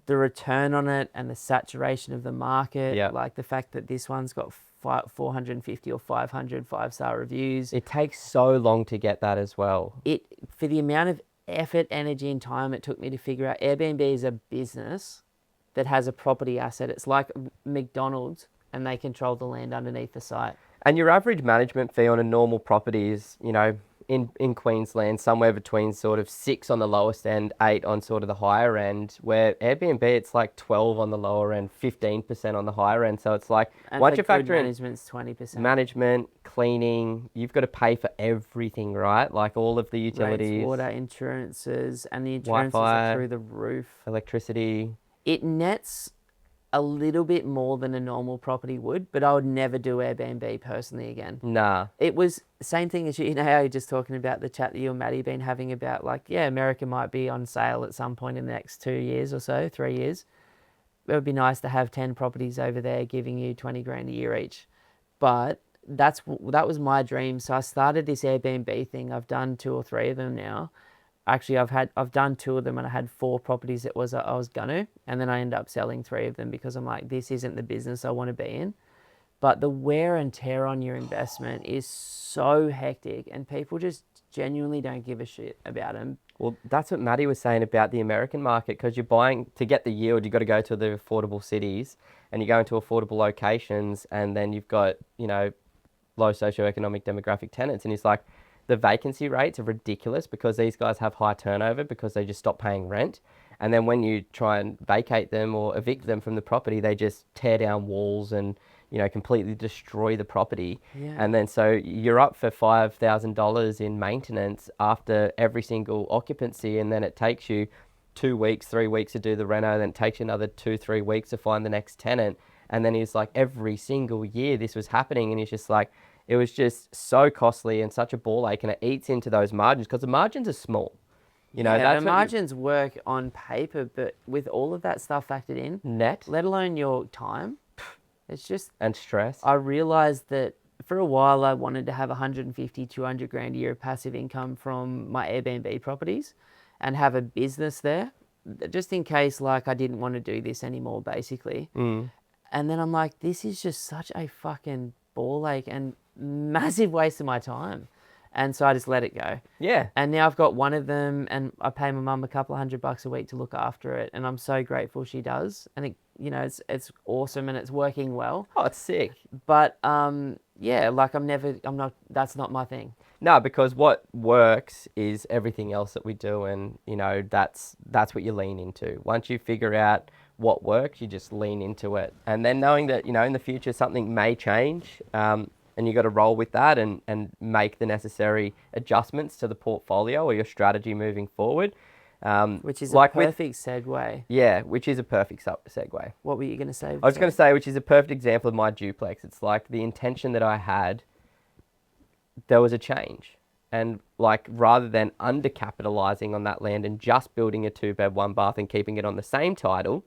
the return on it and the saturation of the market, like the fact that this one's got 450 or 500 5-star reviews. It takes so long to get that as well. For the amount of effort, energy, and time it took me to figure out, Airbnb is a business that has a property asset. It's like McDonald's, and they control the land underneath the site. And your average management fee on a normal property is, in Queensland, somewhere between sort of 6 on the lowest end, 8 on sort of the higher end, where Airbnb, it's like 12 on the lower end, 15% on the higher end. So it's like, and once you factor in management's 20%. Management, cleaning, you've got to pay for everything, right? Like all of the utilities. Rates, water, insurances, and the insurances Wi-Fi, are through the roof. Electricity. It nets a little bit more than a normal property would, but I would never do Airbnb personally again. Nah. It was same thing as you know how you're just talking about the chat that you and Maddie been having about like, yeah, America might be on sale at some point in the next 2 years or so, 3 years. It would be nice to have 10 properties over there giving you 20 grand a year each. But that was my dream. So I started this Airbnb thing. I've done 2 or 3 of them now. Actually, I've done 2 of them and I had 4 properties that I was gonna, and then I ended up selling 3 of them because I'm like, this isn't the business I want to be in. But the wear and tear on your investment is so hectic, and people just genuinely don't give a shit about them. Well, that's what Maddie was saying about the American market, because you're buying, to get the yield, you've got to go to the affordable cities, and you go into affordable locations, and then you've got, low socioeconomic demographic tenants. And it's like, the vacancy rates are ridiculous because these guys have high turnover because they just stop paying rent. And then when you try and vacate them or evict them from the property, they just tear down walls and, completely destroy the property. Yeah. And then so you're up for $5,000 in maintenance after every single occupancy. And then it takes you 2 weeks, 3 weeks to do the reno. Then it takes you another 2-3 weeks to find the next tenant. And then it's like every single year this was happening. And it's just like, it was just so costly and such a ball ache, and it eats into those margins because the margins are small. The margins work on paper, but with all of that stuff factored in, net, let alone your time, it's just... and stress. I realized that for a while I wanted to have 150, 200 grand a year of passive income from my Airbnb properties and have a business there, just in case like I didn't want to do this anymore, basically. And then I'm like, this is just such a fucking ball ache and massive waste of my time. And so I just let it go. Yeah. And now I've got one of them, and I pay my mum a couple of $100 a week to look after it, and I'm so grateful she does. And it, it's awesome and it's working well. Oh, it's sick. But yeah, like that's not my thing. No, because what works is everything else that we do, and that's what you lean into. Once you figure out what works, you just lean into it. And then knowing that, in the future something may change, and you got to roll with that and make the necessary adjustments to the portfolio or your strategy moving forward. Which is a perfect segue. Yeah, which is a perfect segue. What were you going to say? I was going to say, which is a perfect example of my duplex. It's like the intention that I had, there was a change. And like, rather than undercapitalizing on that land and just building a 2-bed, 1-bath and keeping it on the same title,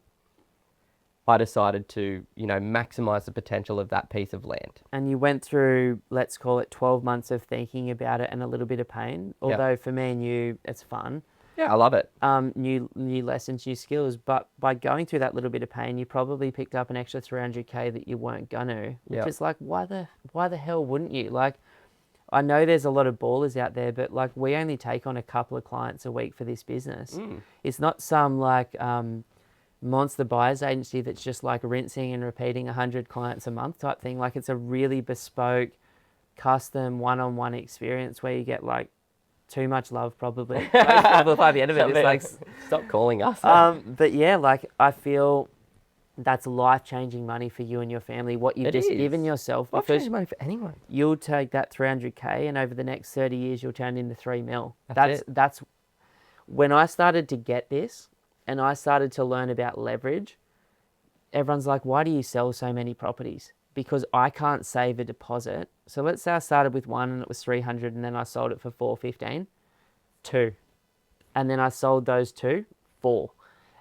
I decided to, maximize the potential of that piece of land. And you went through, let's call it 12 months of thinking about it and a little bit of pain. Although for me and you, it's fun. Yeah, I love it. New lessons, new skills. But by going through that little bit of pain, you probably picked up an extra 300K that you weren't gonna. Which is like, why the hell wouldn't you? Like, I know there's a lot of ballers out there, but like, we only take on a couple of clients a week for this business. It's not some like monster buyers agency that's just like rinsing and repeating 100 clients a month type thing. Like, it's a really bespoke, custom, one-on-one experience where you get like too much love probably. Probably by the end of it, it's like, stop calling us. but yeah, like, I feel that's life-changing money for you and your family. What you've just given yourself, because life-changing money for anyone. You'll take that 300K, and over the next 30 years, you'll turn into 3 mil. That's when I started to get this. And I started to learn about leverage. Everyone's like, why do you sell so many properties? Because I can't save a deposit. So let's say I started with 1 and it was 300, and then I sold it for 415. 2. And then I sold those 2, 4.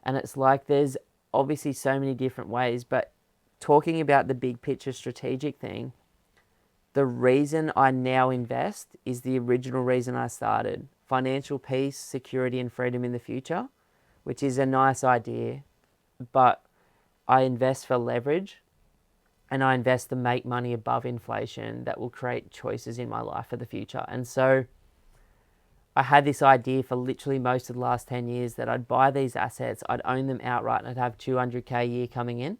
And it's like, there's obviously so many different ways, but talking about the big picture strategic thing, the reason I now invest is the original reason I started. Financial peace, security, and freedom in the future, which is a nice idea, but I invest for leverage, and I invest to make money above inflation that will create choices in my life for the future. And so I had this idea for literally most of the last 10 years that I'd buy these assets, I'd own them outright, and I'd have 200K a year coming in.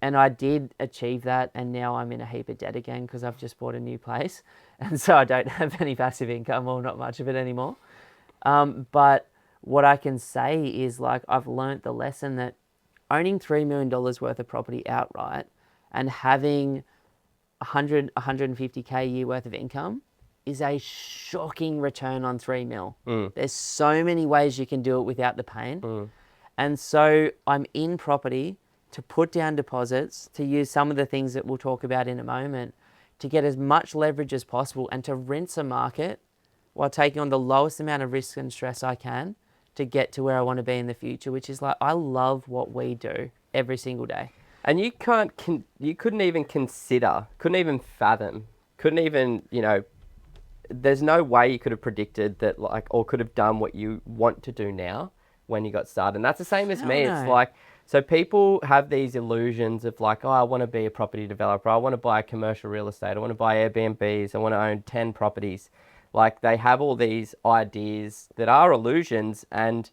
And I did achieve that, and now I'm in a heap of debt again because I've just bought a new place. And so I don't have any passive income, or not much of it anymore. But what I can say is, like, I've learnt the lesson that owning $3 million worth of property outright and having 150K a year worth of income is a shocking return on 3 mil. There's so many ways you can do it without the pain. And so I'm in property to put down deposits, to use some of the things that we'll talk about in a moment, to get as much leverage as possible and to rinse a market while taking on the lowest amount of risk and stress I can to get to where I want to be in the future, which is like, I love what we do every single day. And you you couldn't even consider, couldn't even fathom, couldn't even, there's no way you could have predicted that, like, or could have done what you want to do now when you got started. And that's the same as me. It's like, so people have these illusions of like, oh, I want to be a property developer. I want to buy commercial real estate. I want to buy Airbnbs. I want to own 10 properties. Like, they have all these ideas that are illusions, and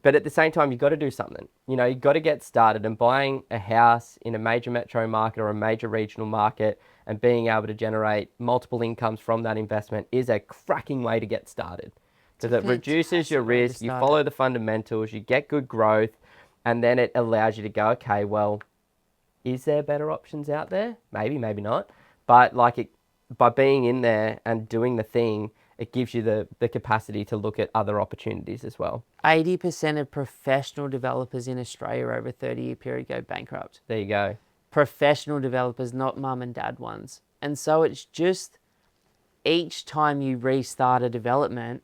but at the same time, you've got to do something. You've got to get started, and buying a house in a major metro market or a major regional market and being able to generate multiple incomes from that investment is a cracking way to get started, because it reduces your risk, you follow the fundamentals, you get good growth, and then it allows you to go, okay, well, is there better options out there? Maybe, maybe not. But by being in there and doing the thing, it gives you the capacity to look at other opportunities as well. 80% of professional developers in Australia over a 30-year period go bankrupt. There you go. Professional developers, not mum and dad ones. And so it's just each time you restart a development,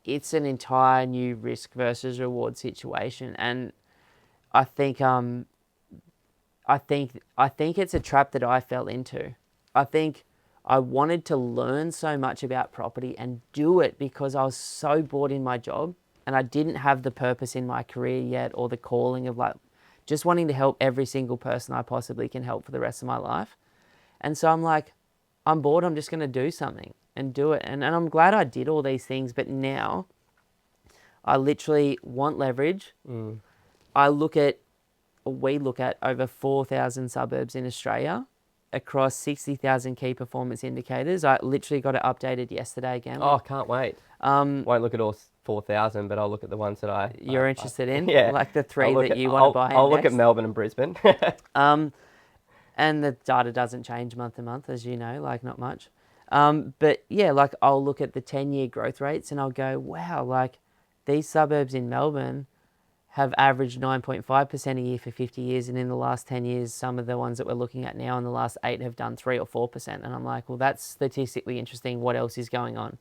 it's an entire new risk versus reward situation. And I think it's a trap that I fell into. I think I wanted to learn so much about property and do it because I was so bored in my job and I didn't have the purpose in my career yet, or the calling of like just wanting to help every single person I possibly can help for the rest of my life. And so I'm like, I'm bored, I'm just going to do something and do it. And I'm glad I did all these things, but now I literally want leverage. We look at over 4,000 suburbs in Australia across 60,000 key performance indicators. I literally got it updated yesterday again. Oh, can't wait. Won't look at all 4,000, but I'll look at the ones that you're interested in. Yeah. Like the three that you want to buy. I'll look at Melbourne and Brisbane. And the data doesn't change month to month, as you know, like not much. But yeah, like I'll look at the 10-year growth rates and I'll go, wow, like these suburbs in Melbourne have averaged 9.5% a year for 50 years. And in the last 10 years, some of the ones that we're looking at now in the last 8 have done 3 or 4%. And I'm like, well, that's statistically interesting. What else is going on?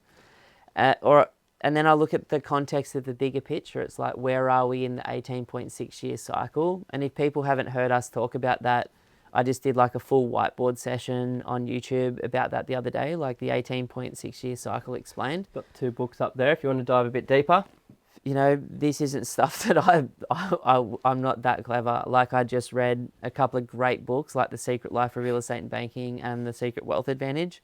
And then I look at the context of the bigger picture. It's like, where are we in the 18.6 year cycle? And if people haven't heard us talk about that, I just did like a full whiteboard session on YouTube about that the other day, like the 18.6 year cycle explained. Got 2 books up there if you want to dive a bit deeper. This isn't stuff that I'm not that clever. Like, I just read a couple of great books, like The Secret Life of Real Estate and Banking and The Secret Wealth Advantage.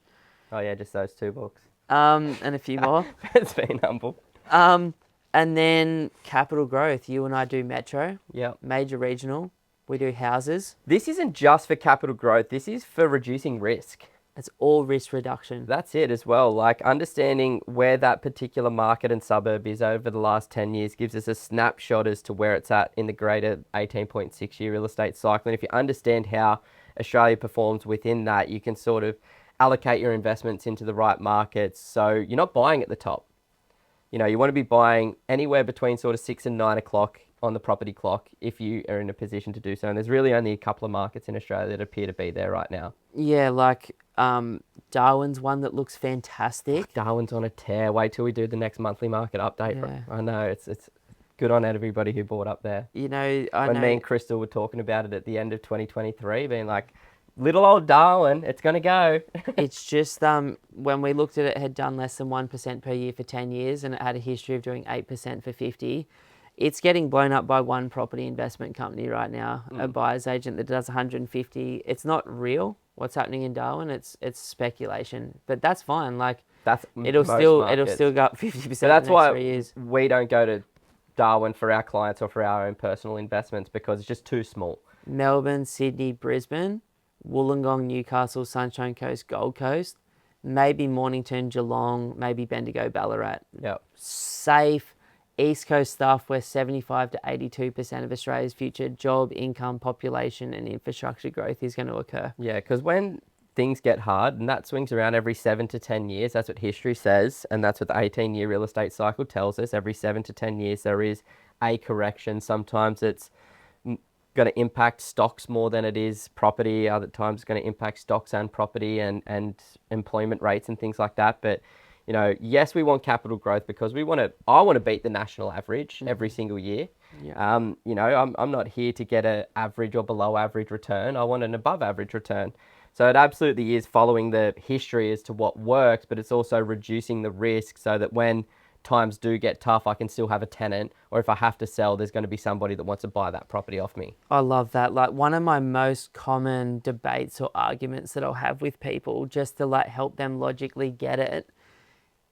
Oh yeah, just those 2 books. And a few more. It's been humble. And then capital growth. You and I do metro. Yeah. Major regional. We do houses. This isn't just for capital growth. This is for reducing risk. It's all risk reduction. That's it as well. Like, understanding where that particular market and suburb is over the last 10 years gives us a snapshot as to where it's at in the greater 18.6 year real estate cycle. And if you understand how Australia performs within that, you can sort of allocate your investments into the right markets. So you're not buying at the top. You want to be buying anywhere between sort of 6 and 9 o'clock on the property clock if you are in a position to do so. And there's really only a couple of markets in Australia that appear to be there right now. Yeah, like Darwin's one that looks fantastic. Darwin's on a tear. Wait till we do the next monthly market update. Yeah. I know, it's good on everybody who bought up there. Me and Crystal were talking about it at the end of 2023, being like, little old Darwin, it's going to go. It's just, when we looked at it, it had done less than 1% per year for 10 years and it had a history of doing 8% for 50. It's getting blown up by one property investment company right now, a buyer's agent that does 150. It's not real what's happening in Darwin. It's speculation, but that's fine. Like, it'll still go up 50% in the next 3 years. We don't go to Darwin for our clients or for our own personal investments because it's just too small. Melbourne, Sydney, Brisbane, Wollongong, Newcastle, Sunshine Coast, Gold Coast, maybe Mornington, Geelong, maybe Bendigo, Ballarat. Yep. Safe. East Coast stuff where 75 to 82% of Australia's future job, income, population and infrastructure growth is going to occur. Yeah, because when things get hard, and that swings around every 7 to 10 years, that's what history says, and that's what the 18-year real estate cycle tells us. Every 7 to 10 years there is a correction. Sometimes it's going to impact stocks more than it is property. Other times it's going to impact stocks and property and employment rates and things like that. But, you know, yes, we want capital growth because I want to beat the national average every single year. Yeah. You know, I'm not here to get an average or below average return. I want an above average return. So it absolutely is following the history as to what works, but it's also reducing the risk so that when times do get tough, I can still have a tenant, or if I have to sell, there's going to be somebody that wants to buy that property off me. I love that. Like, one of my most common debates or arguments that I'll have with people, just to like help them logically get it,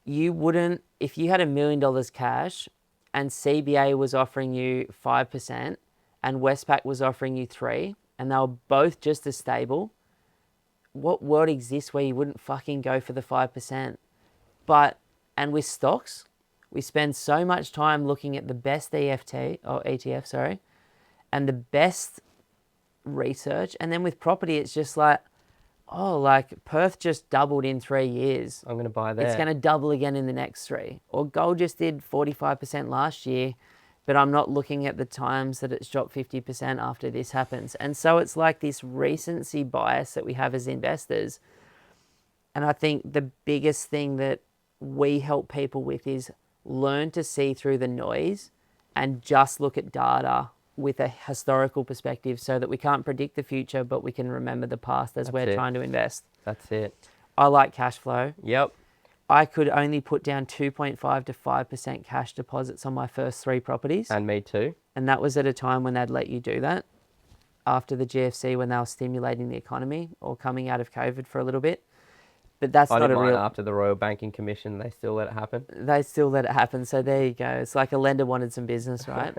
you wouldn't, if you had $1 million cash and CBA was offering you 5% and Westpac was offering you 3%, and they were both just as stable, what world exists where you wouldn't fucking go for the 5%? But, and with stocks, we spend so much time looking at the best ETF, sorry, and the best research. And then with property, it's just like, oh, like Perth just doubled in 3 years. I'm going to buy there. It's going to double again in the next 3. Or gold just did 45% last year, but I'm not looking at the times that it's dropped 50% after this happens. And so it's like this recency bias that we have as investors. And I think the biggest thing that we help people with is learn to see through the noise and just look at data with a historical perspective so that we can't predict the future, but we can remember the past as we're trying to invest. That's it. I like cash flow. Yep. I could only put down 2.5 to 5% cash deposits on my first 3 properties. And me too. And that was at a time when they'd let you do that after the GFC, when they were stimulating the economy or coming out of COVID for a little bit. But that's I not didn't a mind real... after the Royal Banking Commission, they still let it happen. They still let it happen. So there you go. It's like a lender wanted some business, right?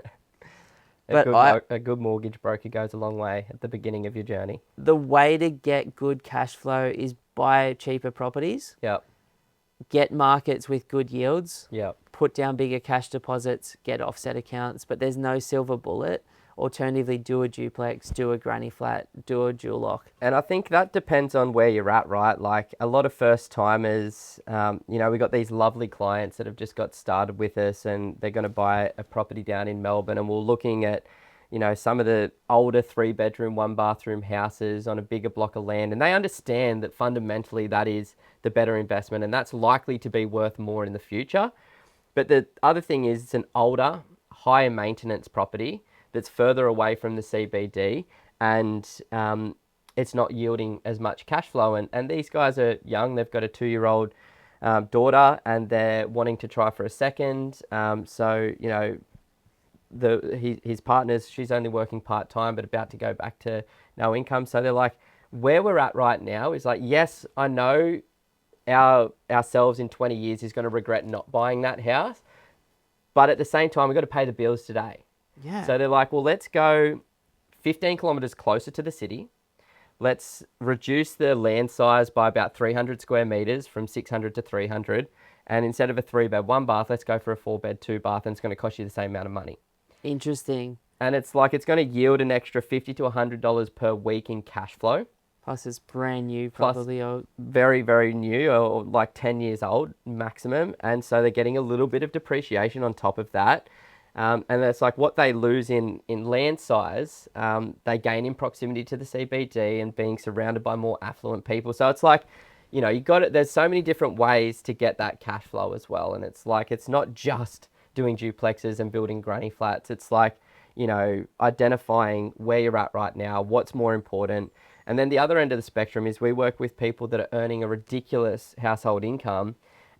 A good mortgage broker goes a long way at the beginning of your journey. The way to get good cash flow is buy cheaper properties, Yep. get markets with good yields, Yep. put down bigger cash deposits, get offset accounts, but there's no silver bullet. Alternatively, do a duplex, do a granny flat, do a dual lock. And I think that depends on where you're at, right? Like a lot of first timers, you know, we got these lovely clients that have just got started with us and they're going to buy a property down in Melbourne, and we're looking at, you know, some of the older 3-bedroom, 1-bathroom houses on a bigger block of land. And they understand that fundamentally that is the better investment and that's likely to be worth more in the future. But the other thing is it's an older, higher maintenance property that's further away from the CBD, and it's not yielding as much cash flow. And these guys are young. They've got a 2-year-old daughter and they're wanting to try for a second. So, you know, his partner's, she's only working part-time but about to go back to no income. So they're like, where we're at right now is like, yes, I know ourselves in 20 years is going to regret not buying that house, but at the same time, we've got to pay the bills today. Yeah. So they're like, well, let's go 15 kilometers closer to the city. Let's reduce the land size by about 300 square meters from 600 to 300. And instead of a 3-bed, 1-bath, let's go for a 4-bed, 2-bath, and it's going to cost you the same amount of money. Interesting. And it's like, it's going to yield an extra $50 to $100 per week in cash flow. Plus it's brand new, probably. Plus very, very new, or like 10 years old maximum. And so they're getting a little bit of depreciation on top of that. And it's like what they lose in land size, they gain in proximity to the CBD and being surrounded by more affluent people. So it's like, you know, there's so many different ways to get that cash flow as well. And it's like, it's not just doing duplexes and building granny flats. It's like, you know, identifying where you're at right now, what's more important. And then the other end of the spectrum is we work with people that are earning a ridiculous household income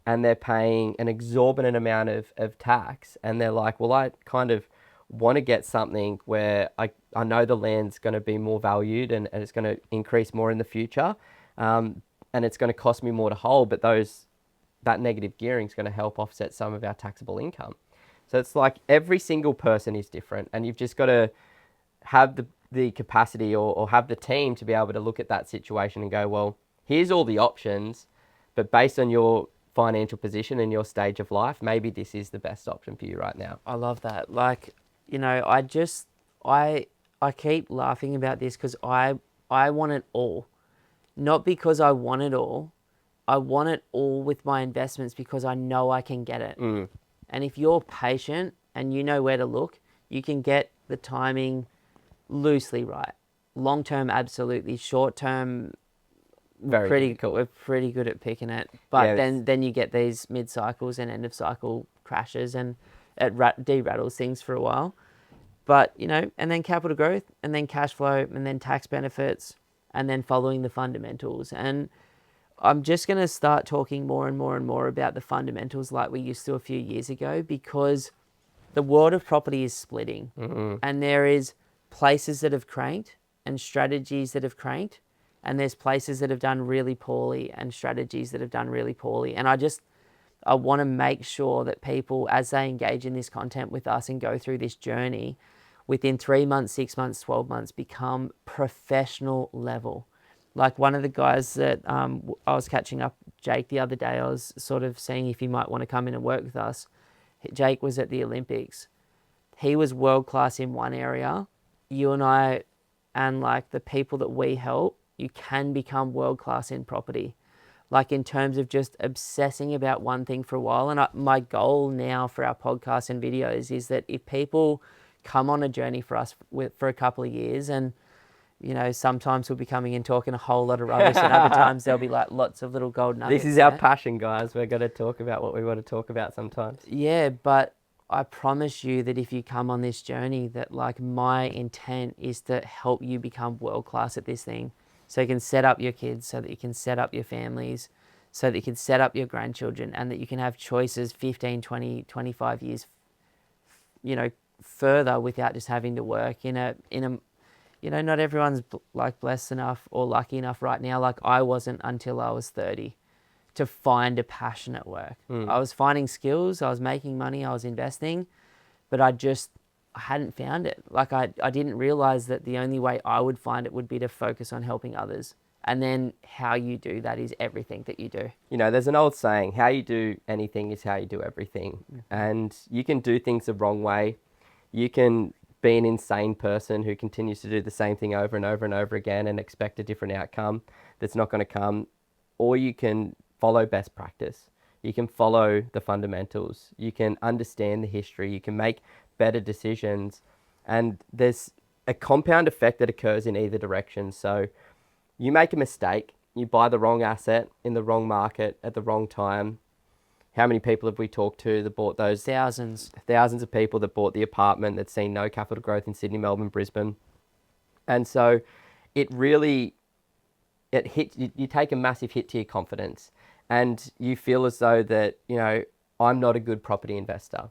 and they're paying an exorbitant amount of tax. And they're like, well, I kind of want to get something where I know the land's going to be more valued and it's going to increase more in the future. And it's going to cost me more to hold, but that negative gearing is going to help offset some of our taxable income. So it's like every single person is different, and you've just got to have the capacity or have the team to be able to look at that situation and go, well, here's all the options, but based on your financial position and your stage of life, maybe this is the best option for you right now. I love that. Like, you know, I keep laughing about this because I want it all. Not because I want it all. I want it all with my investments because I know I can get it. Mm. And if you're patient and you know where to look, you can get the timing loosely right. Long term, absolutely. Short term, Very difficult. we're pretty good at picking it. Yeah, But then you get these mid cycles and end of cycle crashes, and it de-rattles things for a while. But, and then capital growth, and then cash flow, and then tax benefits, and then following the fundamentals. And I'm just going to start talking more and more and more about the fundamentals like we used to a few years ago, because the world of property is splitting, and there is places that have cranked and strategies that have cranked, and there's places that have done really poorly and strategies that have done really poorly. And I want to make sure that people, as they engage in this content with us and go through this journey, within 3 months, 6 months, 12 months, become professional level. Like one of the guys that I was catching up, Jake, the other day, I was sort of seeing if he might want to come in and work with us. Jake was at the Olympics. He was world class in one area. You and I, and like the people that we help, you can become world class in property. Like in terms of just obsessing about one thing for a while. And my goal now for our podcast and videos is that if people come on a journey for us for a couple of years, and sometimes we'll be coming in talking a whole lot of rubbish, and other times there'll be like lots of little gold nuggets. This is our passion, guys. We're going to talk about what we want to talk about sometimes. Yeah, but I promise you that if you come on this journey, that like my intent is to help you become world class at this thing, so you can set up your kids, so that you can set up your families, so that you can set up your grandchildren, and that you can have choices 15, 20, 25 years, further, without just having to work in a not everyone's like blessed enough or lucky enough right now, like I wasn't until I was 30, to find a passion at work. I was finding skills, I was making money, I was investing, but I hadn't found it. Like I didn't realize that the only way I would find it would be to focus on helping others. And then how you do that is everything that you do. There's an old saying, how you do anything is how you do everything. And you can do things the wrong way. You can be an insane person who continues to do the same thing over and over and over again and expect a different outcome that's not going to come. Or you can follow best practice. You can follow the fundamentals. You can understand the history. You can make better decisions. And there's a compound effect that occurs in either direction. So you make a mistake, you buy the wrong asset in the wrong market at the wrong time. How many people have we talked to that bought those? Thousands of people that bought the apartment that's seen no capital growth in Sydney, Melbourne, Brisbane. And so it hits, you take a massive hit to your confidence, and you feel as though that, I'm not a good property investor.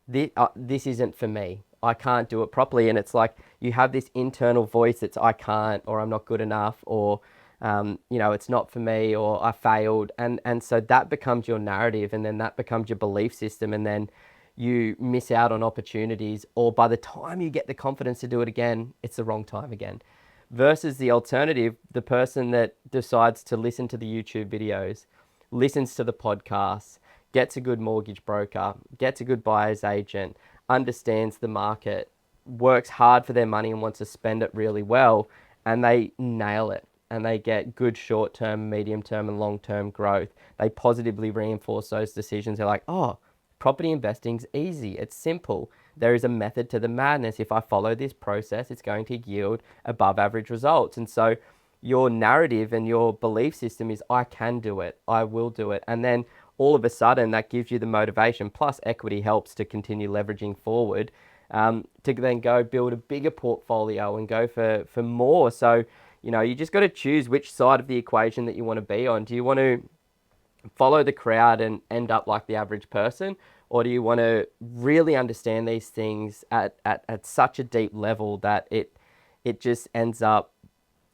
This isn't for me. I can't do it properly. And it's like you have this internal voice that's I can't, or I'm not good enough, or it's not for me, or I failed. And so that becomes your narrative, and then that becomes your belief system. And then you miss out on opportunities, or by the time you get the confidence to do it again, it's the wrong time again. Versus the alternative, the person that decides to listen to the YouTube videos, listens to the podcasts, gets a good mortgage broker, gets a good buyer's agent, understands the market, works hard for their money and wants to spend it really well, and they nail it. And they get good short-term, medium-term, and long-term growth. They positively reinforce those decisions. They're like, oh, property investing's easy. It's simple. There is a method to the madness. If I follow this process, it's going to yield above average results. And so your narrative and your belief system is, I can do it. I will do it. And then all of a sudden, that gives you the motivation. Plus, equity helps to continue leveraging forward to then go build a bigger portfolio and go for more. So, you just got to choose which side of the equation that you want to be on. Do you want to follow the crowd and end up like the average person? Or do you want to really understand these things at such a deep level that it just ends up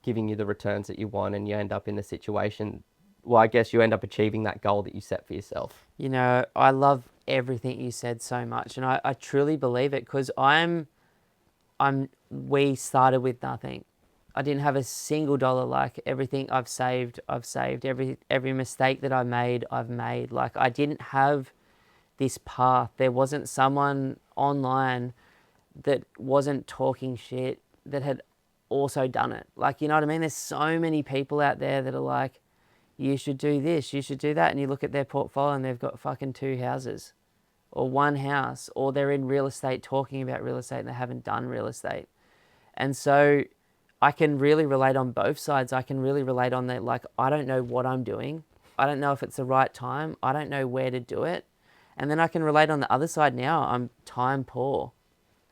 giving you the returns that you want, and you end up in the situation, well, I guess you end up achieving that goal that you set for yourself? I love everything you said so much, and I truly believe it, because we started with nothing. I didn't have a single dollar. Like everything I've saved. Every mistake that I've made. Like I didn't have this path. There wasn't someone online that wasn't talking shit that had also done it. Like, you know what I mean? There's so many people out there that are like, you should do this, you should do that. And you look at their portfolio and they've got fucking 2 houses or 1 house, or they're in real estate talking about real estate and they haven't done real estate. And so I can really relate on both sides. I can really relate on that, like, I don't know what I'm doing. I don't know if it's the right time. I don't know where to do it. And then I can relate on the other side now. I'm time poor.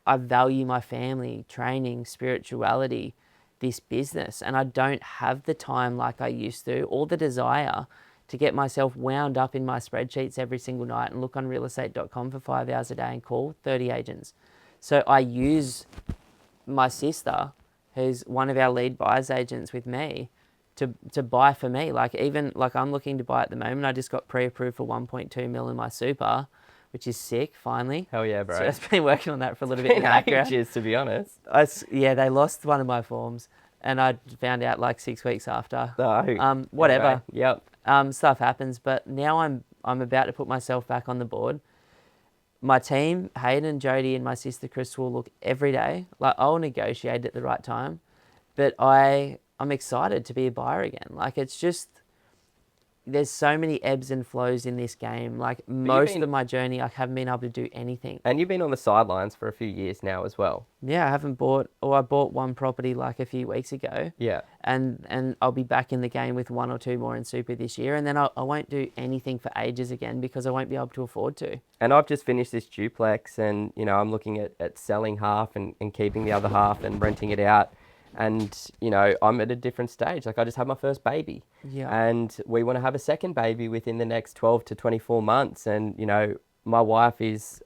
I value my family, training, spirituality, this business, and I don't have the time like I used to, or the desire to get myself wound up in my spreadsheets every single night and look on realestate.com for 5 hours a day and call 30 agents. So I use my sister, who's one of our lead buyers agents with me, to buy for me. Like, even like, I'm looking to buy at the moment. I just got pre-approved for 1.2 mil in my super, which is sick, finally. Hell yeah, bro. So I've been working on that for a little bit in the background. Ages, to be honest. Yeah, they lost one of my forms, and I found out like 6 weeks after. No. Whatever. Okay. Yep. Stuff happens, but now I'm about to put myself back on the board. My team, Hayden, Jody, and my sister Chris, will look every day. Like, I'll negotiate at the right time, but I'm excited to be a buyer again. Like, it's just, there's so many ebbs and flows in this game. Like, most of my journey, I haven't been able to do anything. And you've been on the sidelines for a few years now as well. Yeah, I bought one property like a few weeks ago. Yeah. And I'll be back in the game with 1 or 2 more in super this year. And then I won't do anything for ages again because I won't be able to afford to. And I've just finished this duplex, and, I'm looking at selling half and keeping the other half and renting it out. And, I'm at a different stage. Like, I just had my first baby. Yeah. And we want to have a second baby within the next 12 to 24 months. And, my wife is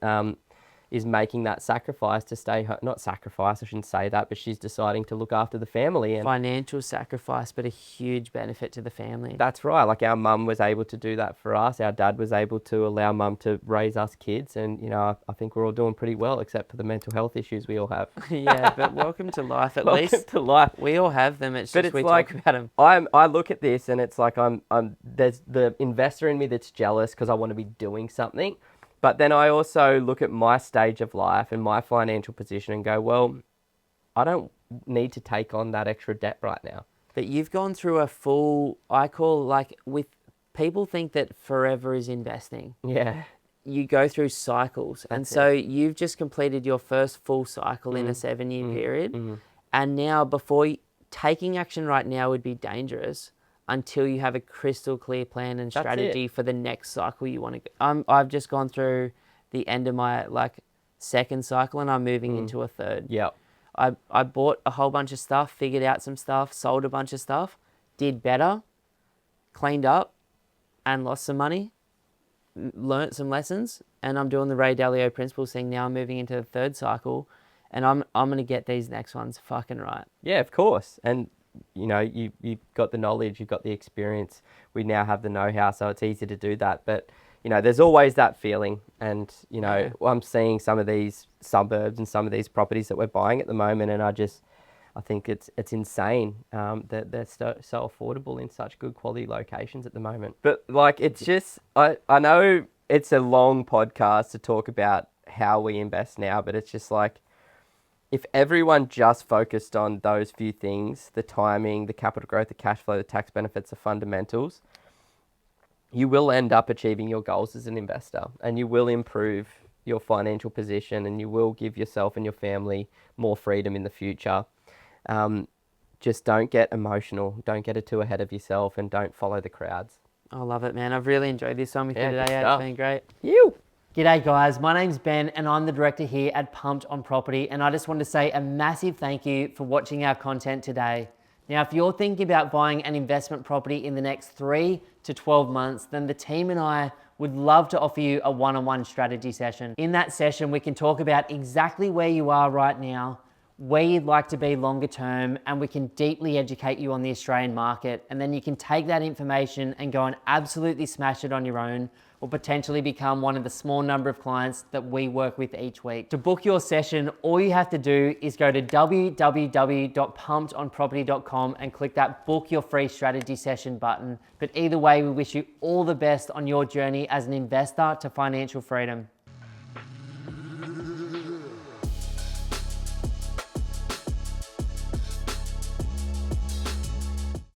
making that sacrifice to stay home. Not sacrifice, I shouldn't say that, but she's deciding to look after the family. And financial sacrifice, but a huge benefit to the family. That's right. Like, our mum was able to do that for us. Our dad was able to allow mum to raise us kids. And, I think we're all doing pretty well, except for the mental health issues we all have. Yeah, but welcome to life at least. Welcome to life. We all have them. It's just we like, talk about them. I look at this and it's like there's the investor in me that's jealous because I want to be doing something. But then I also look at my stage of life and my financial position and go, well, I don't need to take on that extra debt right now. But you've gone through a full, people think that forever is investing. Yeah. You go through cycles. And so you've just completed your first full cycle in a 7-year period. Mm-hmm. And now taking action right now would be dangerous until you have a crystal clear plan and strategy for the next cycle you want to go. I've just gone through the end of my second cycle and I'm moving into a third. Yep. I bought a whole bunch of stuff, figured out some stuff, sold a bunch of stuff, did better, cleaned up and lost some money, learnt some lessons, and I'm doing the Ray Dalio principles thing now. I'm moving into the third cycle and I'm going to get these next ones fucking right. Yeah, of course. And you've got the knowledge, you've got the experience. We now have the know-how, so it's easy to do that. But, there's always that feeling. And, I'm seeing some of these suburbs and some of these properties that we're buying at the moment, and I think it's insane that they're so affordable in such good quality locations at the moment. But, it's just, I know it's a long podcast to talk about how we invest now, but it's just if everyone just focused on those few things, the timing, the capital growth, the cash flow, the tax benefits, the fundamentals, you will end up achieving your goals as an investor, and you will improve your financial position, and you will give yourself and your family more freedom in the future. Just don't get emotional. Don't get it too ahead of yourself, and don't follow the crowds. I love it, man. I've really enjoyed this one with you today. It's been great. G'day guys, my name's Ben and I'm the director here at Pumped on Property, and I just want to say a massive thank you for watching our content today. Now, if you're thinking about buying an investment property in the next 3 to 12 months, then the team and I would love to offer you a one-on-one strategy session. In that session, we can talk about exactly where you are right now, where you'd like to be longer term, and we can deeply educate you on the Australian market. And then you can take that information and go and absolutely smash it on your own, or potentially become one of the small number of clients that we work with each week. To book your session, all you have to do is go to www.pumpedonproperty.com and click that book your free strategy session button. But either way, we wish you all the best on your journey as an investor to financial freedom.